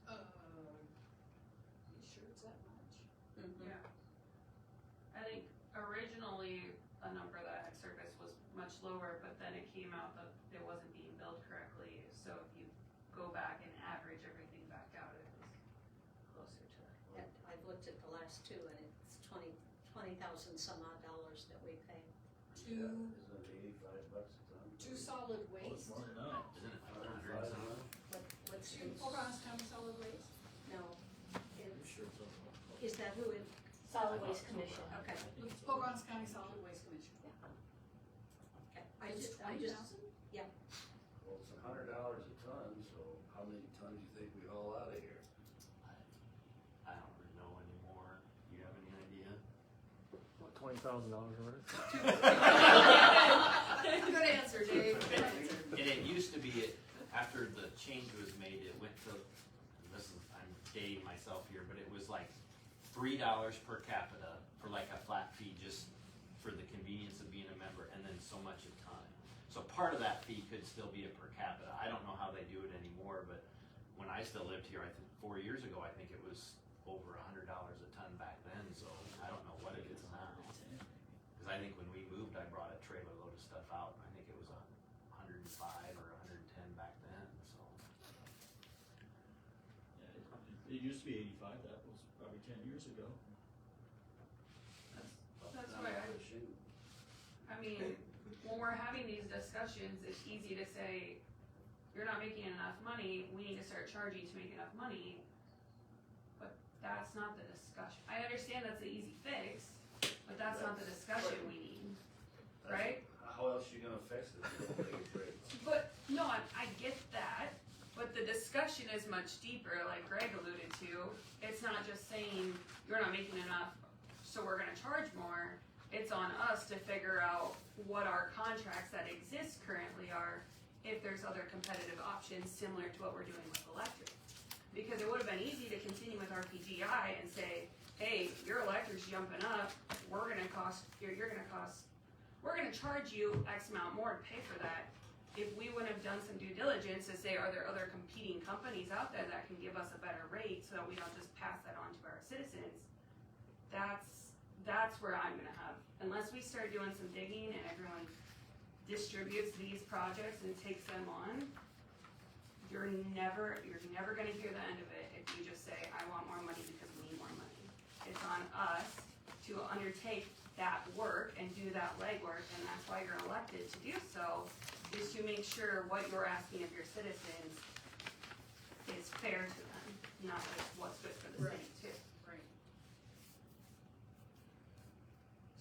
You sure it's that much? Yeah. I think originally a number that had surfaced was much lower, but then it came out that it wasn't being billed correctly. So if you go back and average everything back out, it was closer to that. And I've looked at the last 2, and it's 20,000 some odd dollars that we pay. Isn't it $85 a ton? To solid Well, it's waste? more than that. Isn't it 105 100 a something? month? What's To Pocahontas County Solid Waste? No, I'm it's, sure it's over. is that who it, Solid Waste Commission. okay, I think It's it's Pocahontas County Solid Waste Commission. okay. I It's just, 20,000? Well, it's $100 a ton, so how many tons do you think we haul out of here? I don't really know anymore. Do you have any idea? What, $20,000 worth? Good answer, Dave. Good answer. And it used to be, after the change was made, it went to, and this is, I'm dating myself here, but it was like $3 per capita for like a flat fee, just for the convenience of being a member, and then so much a ton. So part of that fee could still be a per capita. I don't know how they do it anymore, but when I still lived here, I think 4 years ago, I think it was over $100 a ton back then, so I don't know what it is now. Cause I think when we moved, I brought a trailer load of stuff out, and I think it was 105 or 110 back then, so. It used to be 85, that was probably 10 years ago. That's why I mean, when we're having these discussions, it's easy to say, you're not making enough money, we need to start charging to make enough money. But that's not the discussion. I understand that's the easy fix, but that's not the discussion we need, right? How else you gonna fix it? You don't raise rates. But, no, I get that, but the discussion is much deeper, like Greg alluded to. It's not just saying, you're not making enough, so we're gonna charge more. It's on us to figure out what our contracts that exist currently are, if there's other competitive options similar to what we're doing with electric. Because it would have been easy to continue with our PGI and say, hey, your electric's jumping up, we're gonna charge you X amount more to pay for that. If we would have done some due diligence to say, are there other competing companies out there that can give us a better rate so that we don't just pass that on to our citizens, that once we start doing some digging and everyone distributes these projects and takes them on, you're never gonna hear the end of it if you just say, I want more money because we need more money. It's on us to undertake that work and do that legwork, and that's why you're elected to do so, is to make sure what you're asking of your citizens is fair to them, not just what's good for the city too. Right.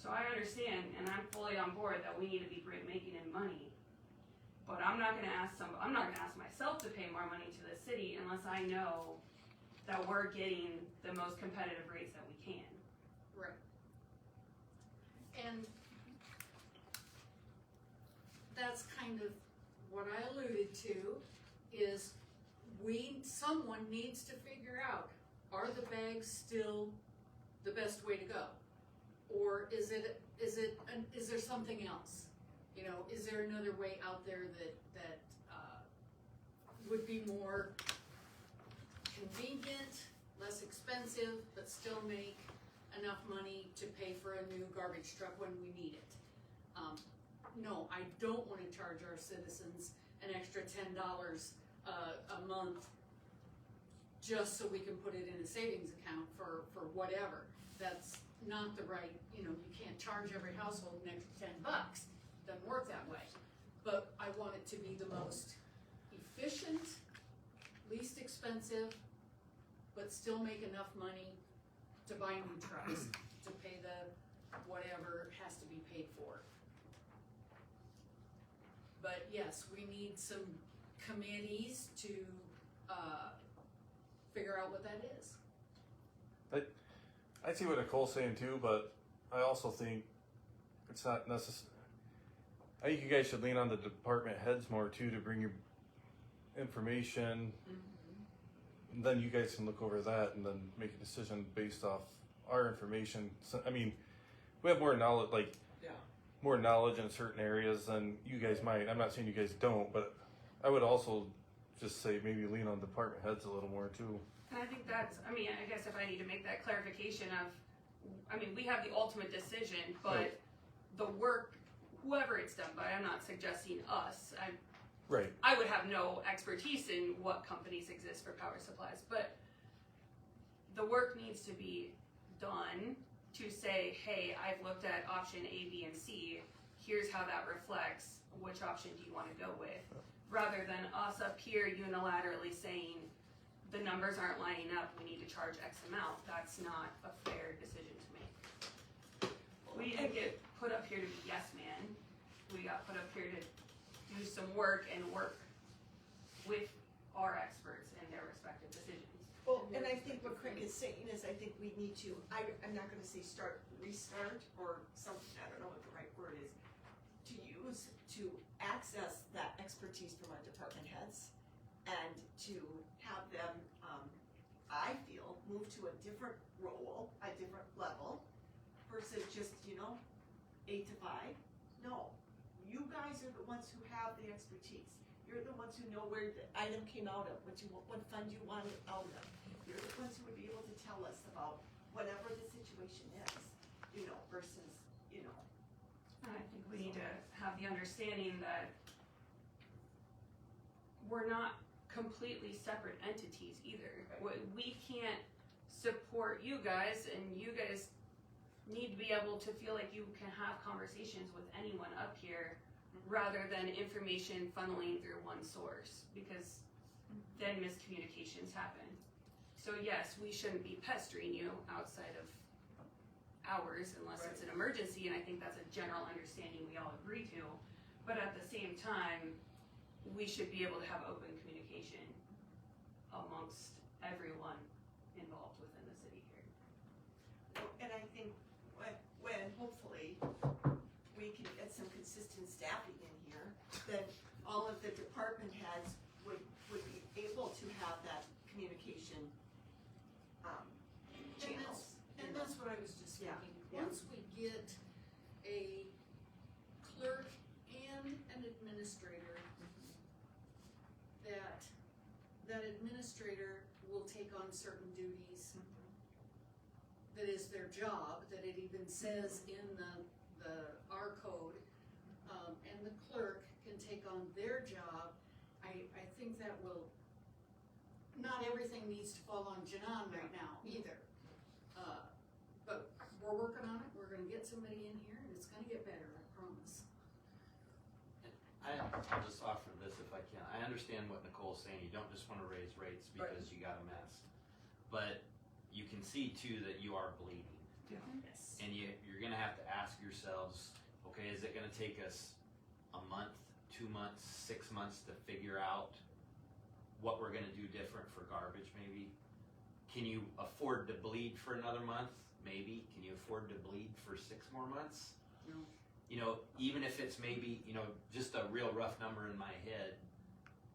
So I understand, and I'm fully on board that we need to be making in money. But I'm not gonna ask myself to pay more money to the city unless I know that we're getting the most competitive rates that we can. Right. And that's kind of what I alluded to, is someone needs to figure out, are the bags still the best way to go? Or is there something else? You know, is there another way out there that would be more convenient, less expensive, but still make enough money to pay for a new garbage truck when we need it? No, I don't wanna charge our citizens an extra $10 a month just so we can put it in a savings account for whatever. That's not the right, you can't charge every household an extra $10. Doesn't work that way. But I want it to be the most efficient, least expensive, but still make enough money to buy new trucks, to pay the whatever has to be paid for. But yes, we need some committees to figure out what that is. I see what Nicole's saying too, but I also think it's not necessary. I think you guys should lean on the department heads more too to bring your information. And then you guys can look over that and then make a decision based off our information. So, I mean, we have more knowledge, more knowledge in certain areas than you guys might. I'm not saying you guys don't, but I would also just say maybe lean on department heads a little more too. And I think I guess if I need to make that clarification we have the ultimate decision, but Right. the work, whoever it's done by, I'm not suggesting us. Right. I would have no expertise in what companies exist for power supplies, but the work needs to be done to say, hey, I've looked at option A, B, and C, here's how that reflects, which option do you want to go with? Rather than us up here unilaterally saying, the numbers aren't lining up, we need to charge X amount. That's not a fair decision to make. We didn't get put up here to be yes man. We got put up here to do some work and work with our experts and their respective decisions. Well, and I think what Craig is saying is I think we need to, I'm not gonna say restart, or something, I don't know what the right word is, to access that expertise from our department heads and to have them, I feel, move to a different role, a different level versus just, 8 to 5. No, you guys are the ones who have the expertise. You're the ones who know where the item came out of, what fund you want it out of. You're the ones who would be able to tell us about whatever the situation is, versus, And I think we need to have the understanding that we're not completely separate entities either. We can't support you guys, and you guys need to be able to feel like you can have conversations with anyone up here rather than information funneling through one source, because then miscommunications happen. So yes, we shouldn't be pestering you outside of hours unless it's an emergency, and I think that's a general understanding we all agree to. But at the same time, we should be able to have open communication amongst everyone involved within the city here. and I think when hopefully we can get some consistent staffing in here, then all of the department heads would be able to have that communication, channels. And that's what I was just Yeah, thinking. yeah. Once we get a clerk and an administrator, that administrator will take on certain duties that is their job, that it even says in the our code, and the clerk can take on their job, I think that will, not everything needs to fall on Janan right now either. But we're working on it, we're gonna get somebody in here, and it's gonna get better, I promise. I'll just offer this if I can. I understand what Nicole's saying. You don't just want to raise rates because you got a mess. But you can see too that you are bleeding. Yes. And you're going to have to ask yourselves, okay, is it going to take us a month, 2 months, 6 months to figure out what we're going to do different for garbage maybe? Can you afford to bleed for another month? Maybe. Can you afford to bleed for 6 more months? No. You know, even if it's maybe, you know, just a real rough number in my head,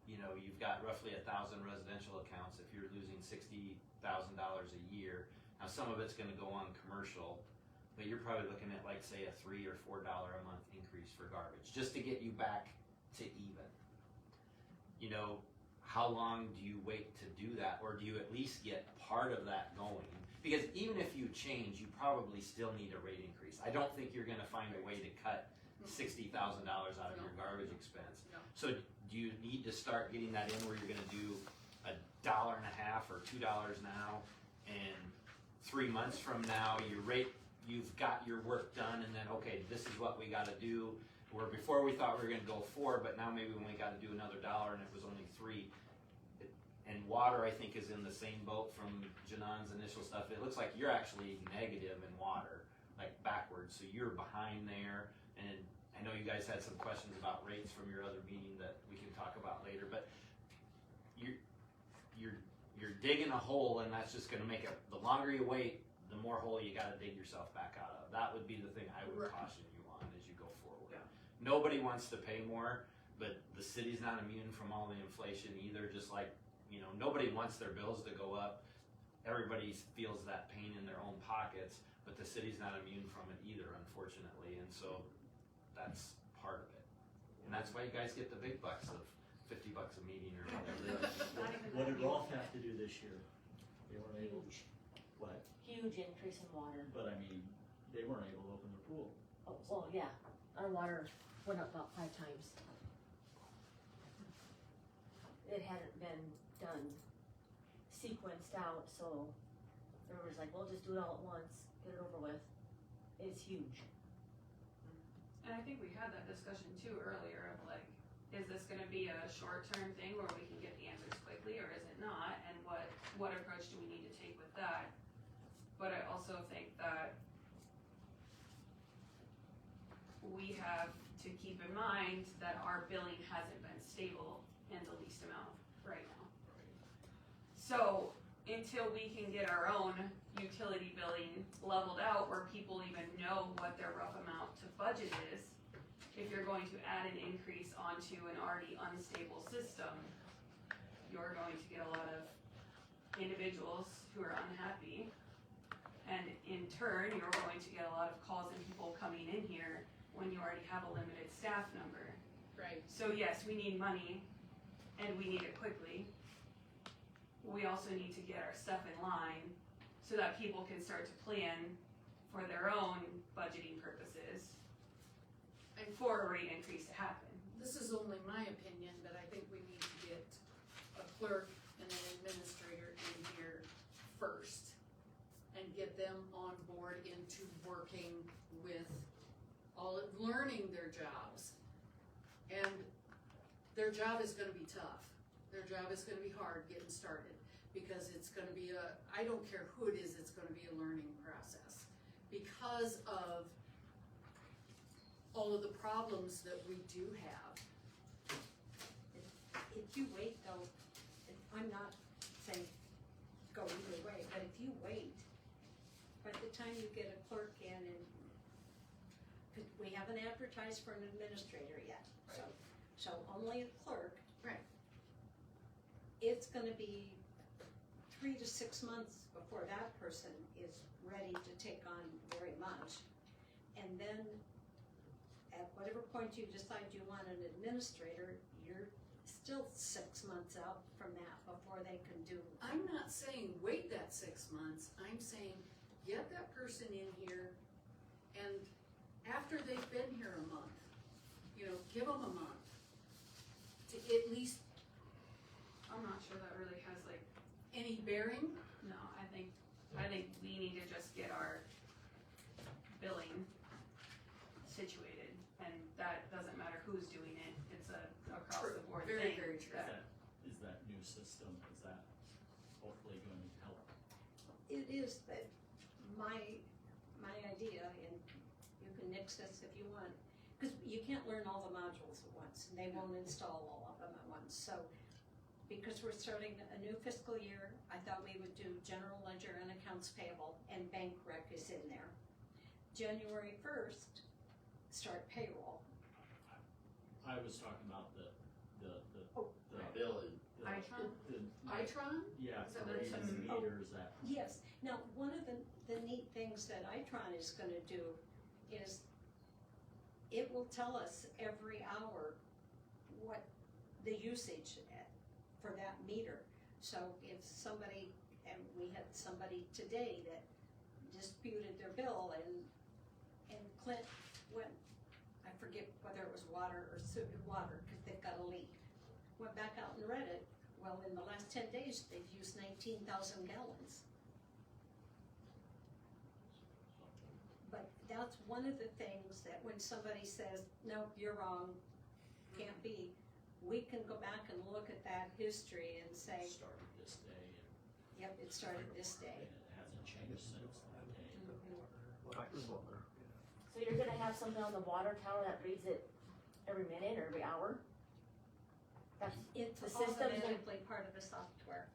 you know, you've got roughly 1,000 residential accounts. If you're losing $60,000 a year, now some of it's going to go on commercial, but you're probably looking at like say a $3 or $4 a month increase for garbage just to get you back to even. You know, how long do you wait to do that, or do you at least get part of that going? Because even if you change, you probably still need a rate increase. I don't think you're going to find a way to cut $60,000 out of your garbage expense. No. So do you need to start getting that in where you're going to do $1.50 or $2 now, and 3 months from now you've got your work done, and then okay, this is what we got to do. Where before we thought we were going to go 4, but now maybe we only got to do another $1 and it was only 3. And water, I think, is in the same boat from Janan's initial stuff. It looks like you're actually negative in water, like backwards. So you're behind there. And I know you guys had some questions about rates from your other meeting that we can talk about later. But you're digging a hole, and that's just going to make it. The longer you wait, the more hole you got to dig yourself back out of. That would be the thing I would caution you on as you go forward. Yeah. Nobody wants to pay more, but the city's not immune from all the inflation either. Just like, you know, nobody wants their bills to go up. Everybody feels that pain in their own pockets, but the city's not immune from it either, unfortunately. And so that's part of it. And that's why you guys get the big bucks of $50 a meeting or whatever. What did Rolf have to do this year? They weren't able, what? Huge increase in water. But I mean, they weren't able to open the pool. Oh, well, yeah, our water went up about 5 times. It hadn't been done, sequenced out, so everybody's like, well, just do it all at once, get it over with. It's huge. And I think we had that discussion too earlier of like, is this gonna be a short-term thing where we can get the answers quickly, or is it not? And what approach do we need to take with that? But I also think that we have to keep in mind that our billing hasn't been stable in the least amount right now. So until we can get our own utility billing leveled out where people even know what their rough amount to budget is, if you're going to add an increase onto an already unstable system, you're going to get a lot of individuals who are unhappy. And in turn, you're going to get a lot of calls and people coming in here when you already have a limited staff number. Right. So yes, we need money and we need it quickly. We also need to get our stuff in line so that people can start to plan for their own budgeting purposes and for a rate increase to happen. This is only my opinion, but I think we need to get a clerk and an administrator in here first and get them on board into working with learning their jobs. And their job is gonna be tough. Their job is gonna be hard getting started because it's gonna be I don't care who it is, it's gonna be a learning process because of all of the problems that we do have. If you wait though, I'm not saying go either way, but if you wait, by the time you get a clerk in and, cause we haven't advertised for an administrator yet, so only a clerk. Right. It's gonna be 3 to 6 months before that person is ready to take on very much. And then at whatever point you decide you want an administrator, you're still 6 months out from that before they can do. I'm not saying wait that 6 months, I'm saying get that person in here and after they've been here a month, you know, give them a month to at least I'm not sure that really has like, any bearing. no, I think we need to just get our billing situated, and that doesn't matter who's doing it, it's a across the board Very, thing. very true. that- Is that new system, is that hopefully going to help? It is, but my idea, and you can nix this if you want, because you can't learn all the modules at once, and they won't install all of them at once, so because we're starting a new fiscal year, I thought we would do general ledger and accounts payable, and bank rec is in there. January 1st, start payroll. I was talking about the Oh. Billing. Itron? the- Itron? Yeah, So for there's raising some- meters that, Yes, now, one of the neat things that Itron is gonna do is it will tell us every hour what the usage for that meter. So if somebody, and we had somebody today that disputed their bill and Clint went, I forget whether it was water or water, cause they've got a leak. Went back out and read it, well, in the last 10 days, they've used 19,000 gallons. But that's one of the things that when somebody says, nope, you're wrong, can't be, we can go back and look at that history and say, started this day yep, it started this and day. it hasn't changed since that day. So you're gonna have something on the water tower that reads it every minute or every hour? That's, It's The system's in- automatically part of the software.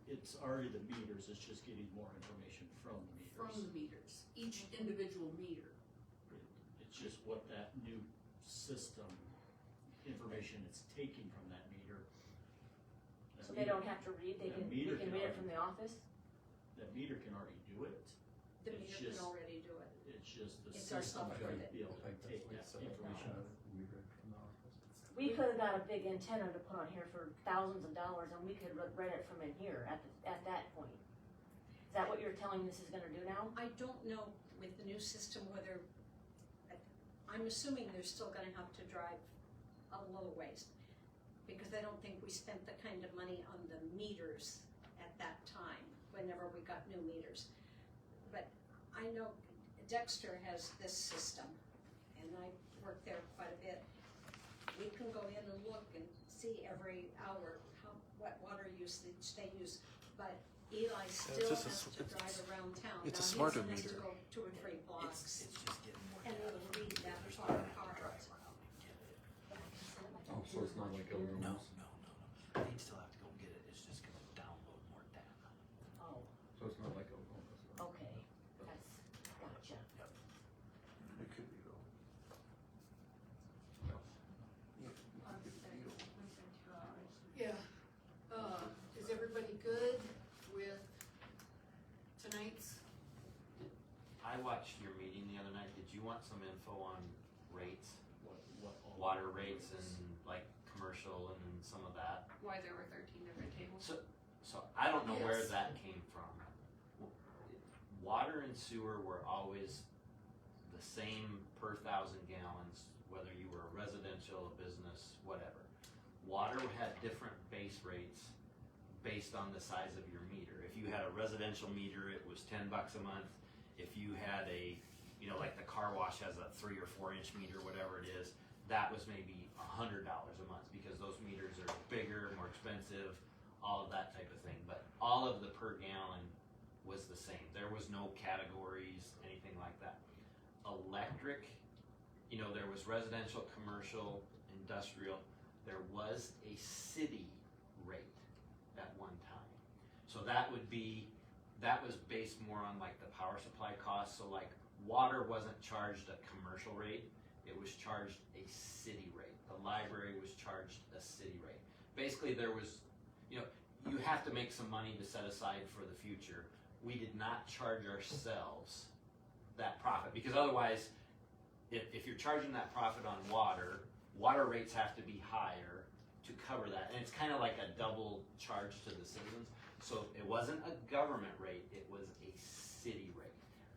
It's already the meters, it's just getting more information from the meters. From the meters, each individual meter. It's just what that new system, information it's taking from that meter. so they don't have to read, That we meter can can read it already- from the office? That meter can already do it, The It's meter can just- already do it. it's just the It's our system's software gonna that- be able to take that information. We could've got a big antenna to put on here for thousands of dollars and we could read it from in here at that point. Is that what you're telling me this is gonna do now? I don't know with the new system whether, I'm assuming they're still gonna have to drive a little ways. Because I don't think we spent the kind of money on the meters at that time, whenever we got new meters. But I know Dexter has this system, and I worked there quite a bit. We can go in and look and see every hour what water usage they use, but Eli still just a has to drive around town. it's a Now, he smarter only has to meter. go 2 or 3 blocks, It's just getting more and data. it'll read that There's far not enough apart. to drive around and get it. Oh, so it's not like a No, room. no, no. They'd still have to go get it, it's just gonna download more data. Oh, So it's not like a room. okay, that's, gotcha. It could be though. Yeah. Is everybody good with tonight's? I watched your meeting the other night, did you want some info on rates? What all. Water rates and like commercial and some of that? Why there were 13 different tables. So I don't know where Yes. that came from. Water and sewer were always the same per 1,000 gallons, whether you were a residential, a business, whatever. Water had different base rates based on the size of your meter. If you had a residential meter, it was $10 a month. If you had a, like the car wash has a 3 or 4 inch meter, whatever it is, that was maybe $100 a month because those meters are bigger, more expensive, all of that type of thing. But all of the per gallon was the same. There was no categories, anything like that. Electric, there was residential, commercial, industrial. There was a city rate at one time. So that was based more on like the power supply costs. So like water wasn't charged a commercial rate, it was charged a city rate. The library was charged a city rate. Basically there was, you have to make some money to set aside for the future. We did not charge ourselves that profit because otherwise, if you're charging that profit on water rates have to be higher to cover that. And it's kind of like a double charge to the citizens. So it wasn't a government rate, it was a city rate.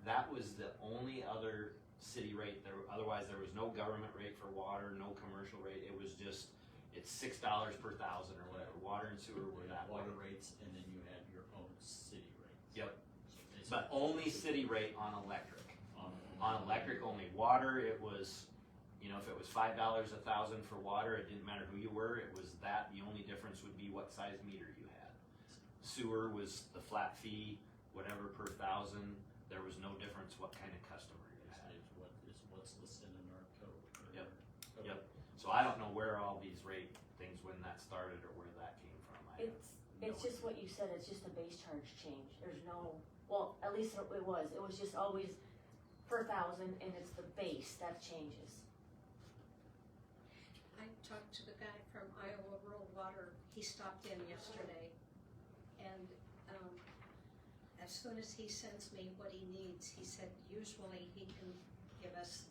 that was the only other city rate there, otherwise there was no government rate for water, no commercial rate, it was just, it's $6 per thousand or whatever, water and sewer were that way. Water rates, and then you had your own city rates. Yep. So basically, But only city rate on electric. on On electric only. Water, it was, you know, if it was $5 a thousand for water, it didn't matter who you were, it was that, the only difference would be what size meter you had. Sewer was the flat fee, whatever per thousand, there was no difference what kind of customer you had. is what's listed in our code. or Yep. our code. Yep. So I don't know where all these rate things, when that started or where that came from. I have It's no just what you said, it's just a base charge change, there's no, well, at least it was just always per thousand, and it's the base that changes. I talked to the guy from Iowa Rural Water, he stopped in yesterday, and, as soon as he sends me what he needs, he said usually he can give us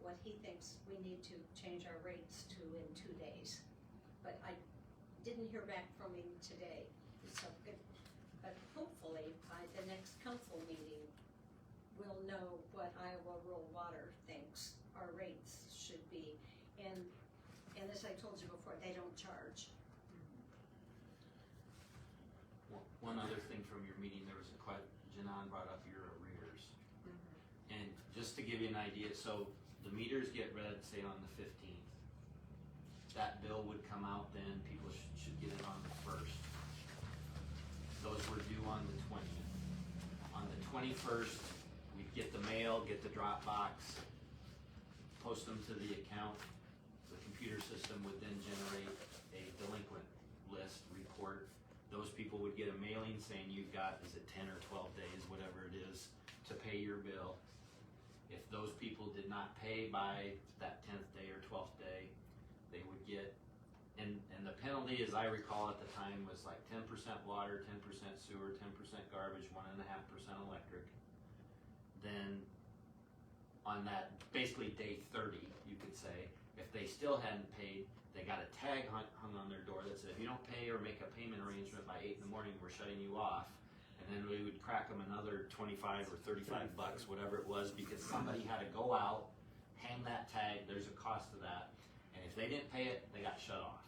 what he thinks we need to change our rates to in 2 days. But I didn't hear back from him today, so, but hopefully by the next council meeting, we'll know what Iowa Rural Water thinks our rates should be. And as I told you before, they don't charge. One other thing from your meeting, there was a question, Janan brought up your arrears. And just to give you an idea, so the meters get read, say on the 15th. That bill would come out then, people should get it on the 1st. Those were due on the 20th. On the 21st, we'd get the mail, get the drop box, post them to the account. The computer system would then generate a delinquent list report. Those people would get a mailing saying you've got, is it 10 or 12 days, whatever it is, to pay your bill. If those people did not pay by that 10th day or 12th day, they would get, and the penalty, as I recall at the time, was like 10% water, 10% sewer, 10% garbage, 1.5% electric. Then on that, basically day 30, you could say, if they still hadn't paid, they got a tag hung on their door that said, if you don't pay or make a payment arrangement by 8 in the morning, we're shutting you off. And then we would crack them another 25 or 35 bucks, whatever it was, because somebody had to go out, hang that tag, there's a cost to that. And if they didn't pay it, they got shut off.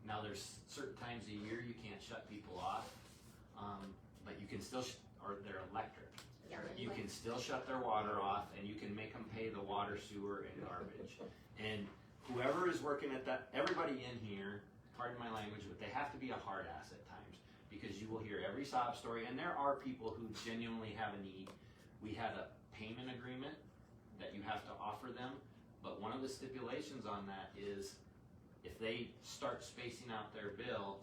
Now there's certain times a year you can't shut people off, but you can still, or they're electric. You can still shut their water off, and you can make them pay the water, sewer, and garbage. And whoever is working at that, everybody in here, pardon my language, but they have to be a hard ass at times, because you will hear every sob story, and there are people who genuinely have a need. We had a payment agreement that you have to offer them, but one of the stipulations on that is if they start spacing out their bill,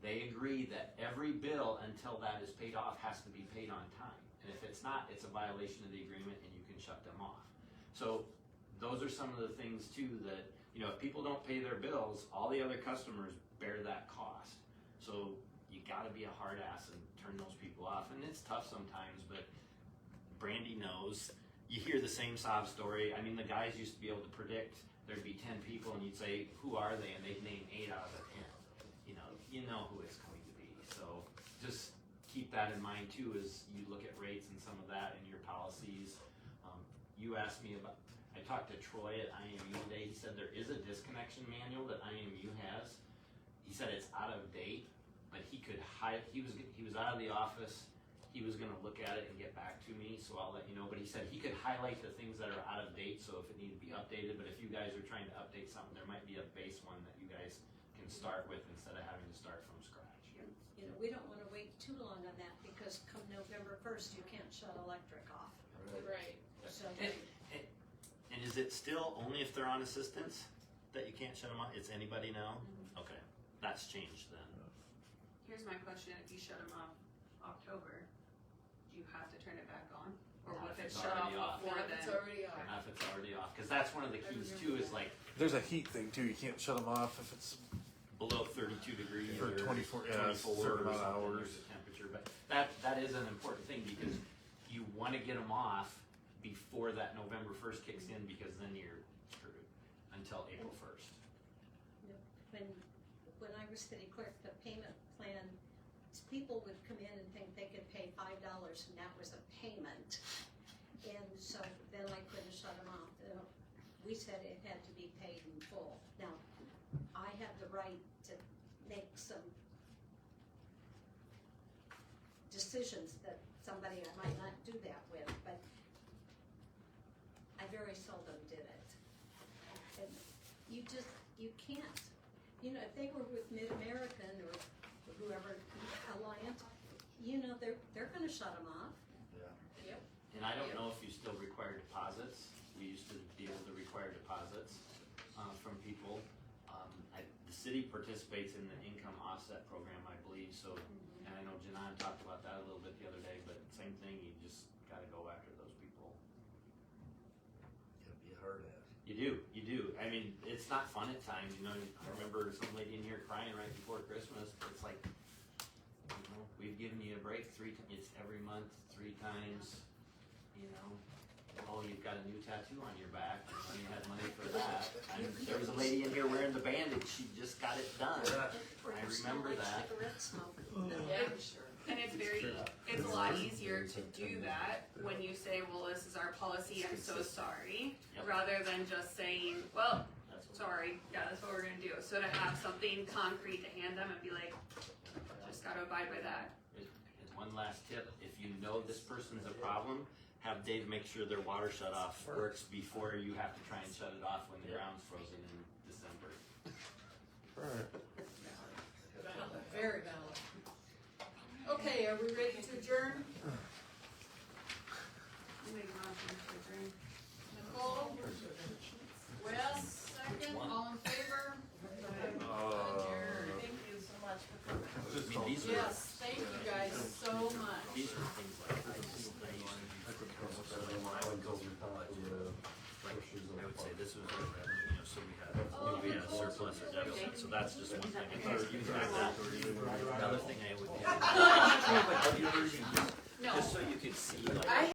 they agree that every bill until that is paid off has to be paid on time. And if it's not, it's a violation of the agreement and you can shut them off. So those are some of the things too that, you know, if people don't pay their bills, all the other customers bear that cost. So you gotta be a hard ass and turn those people off. And it's tough sometimes, but Brandy knows. You hear the same sob story. I mean, the guys used to be able to predict there'd be 10 people and you'd say, who are they? And they'd name 8 out of the 10. You know who it's going to be. So just keep that in mind too as you look at rates and some of that in your policies. You asked me about, I talked to Troy at IMU today. He said there is a disconnection manual that IMU has. He said it's out of date, but he could he was out of the office. He was gonna look at it and get back to me, so I'll let you know. But he said he could highlight the things that are out of date, so if it needed to be updated. But if you guys are trying to update something, there might be a base one that you guys can start with instead of having to start from scratch. You know, we don't wanna wait too long on that, because come November 1st, you can't shut electric off. Right. So, And is it still only if they're on assistance that you can't shut them off? It's anybody now? Okay, that's changed then. Here's my question, if you shut them off October, do you have to turn it back on? Or Not what if if it's it's shut off already off. before Now then? it's already off. Not if it's already off, because that's one of the keys too, is like There's a heat thing too. You can't shut them off if it's below 32 degrees For or 24 yeah, 24 certain or amount of something, hours. there's a temperature. But that is an important thing, because you want to get them off before that November 1st kicks in, because then you're screwed until April 1st. when I was city clerk, the payment plan people would come in and think they could pay $5 and that was a payment. And so then I couldn't shut them off. We said it had to be paid in full. Now, I have the right to make some decisions that somebody I might not do that with, but I very seldom did it. And you can't. You know, if they were with Mid-American or whoever, Alliant, you know, they're gonna shut them off. Yeah. Yep. And I don't know if you still require deposits. We used to be able to require deposits from people. The city participates in the income offset program, I believe, so, and I know Janan talked about that a little bit the other day, but same thing, you just gotta go after those people. It'd be hard ass. You do. I mean, it's not fun at times, you know, I remember some lady in here crying right before Christmas. It's like, you know, we've given you a break it's every month, 3 times, you know. Oh, you've got a new tattoo on your back, and you had money for that. There was a lady in here wearing the bandage, she just got it done. Or I you smell remember like that. cigarette smoke. Yeah, sure. And it's it's a lot easier to do that when you say, well, this is our policy, I'm so sorry, Yep. rather than just saying, well, That's what- sorry, yeah, that's what we're gonna do. So to have something concrete to hand them and be like, just gotta abide by that. And one last tip, if you know this person's a problem, have Dave make sure their water shut off works before you have to try and shut it off when the ground's frozen in December. Alright. Very valid. Okay, are we ready to adjourn? Make a motion to adjourn. Nicole? Wes, second, all in favor? Thank you so much for coming. I mean, these were, Yes, thank you guys so much. these were things like, I used to do, so like when I would go, like, I would say this was our revenue, you know, so we had a surplus or deficit, so that's just one thing. If I were you guys that, another thing I would do. No. Just so you could see, like.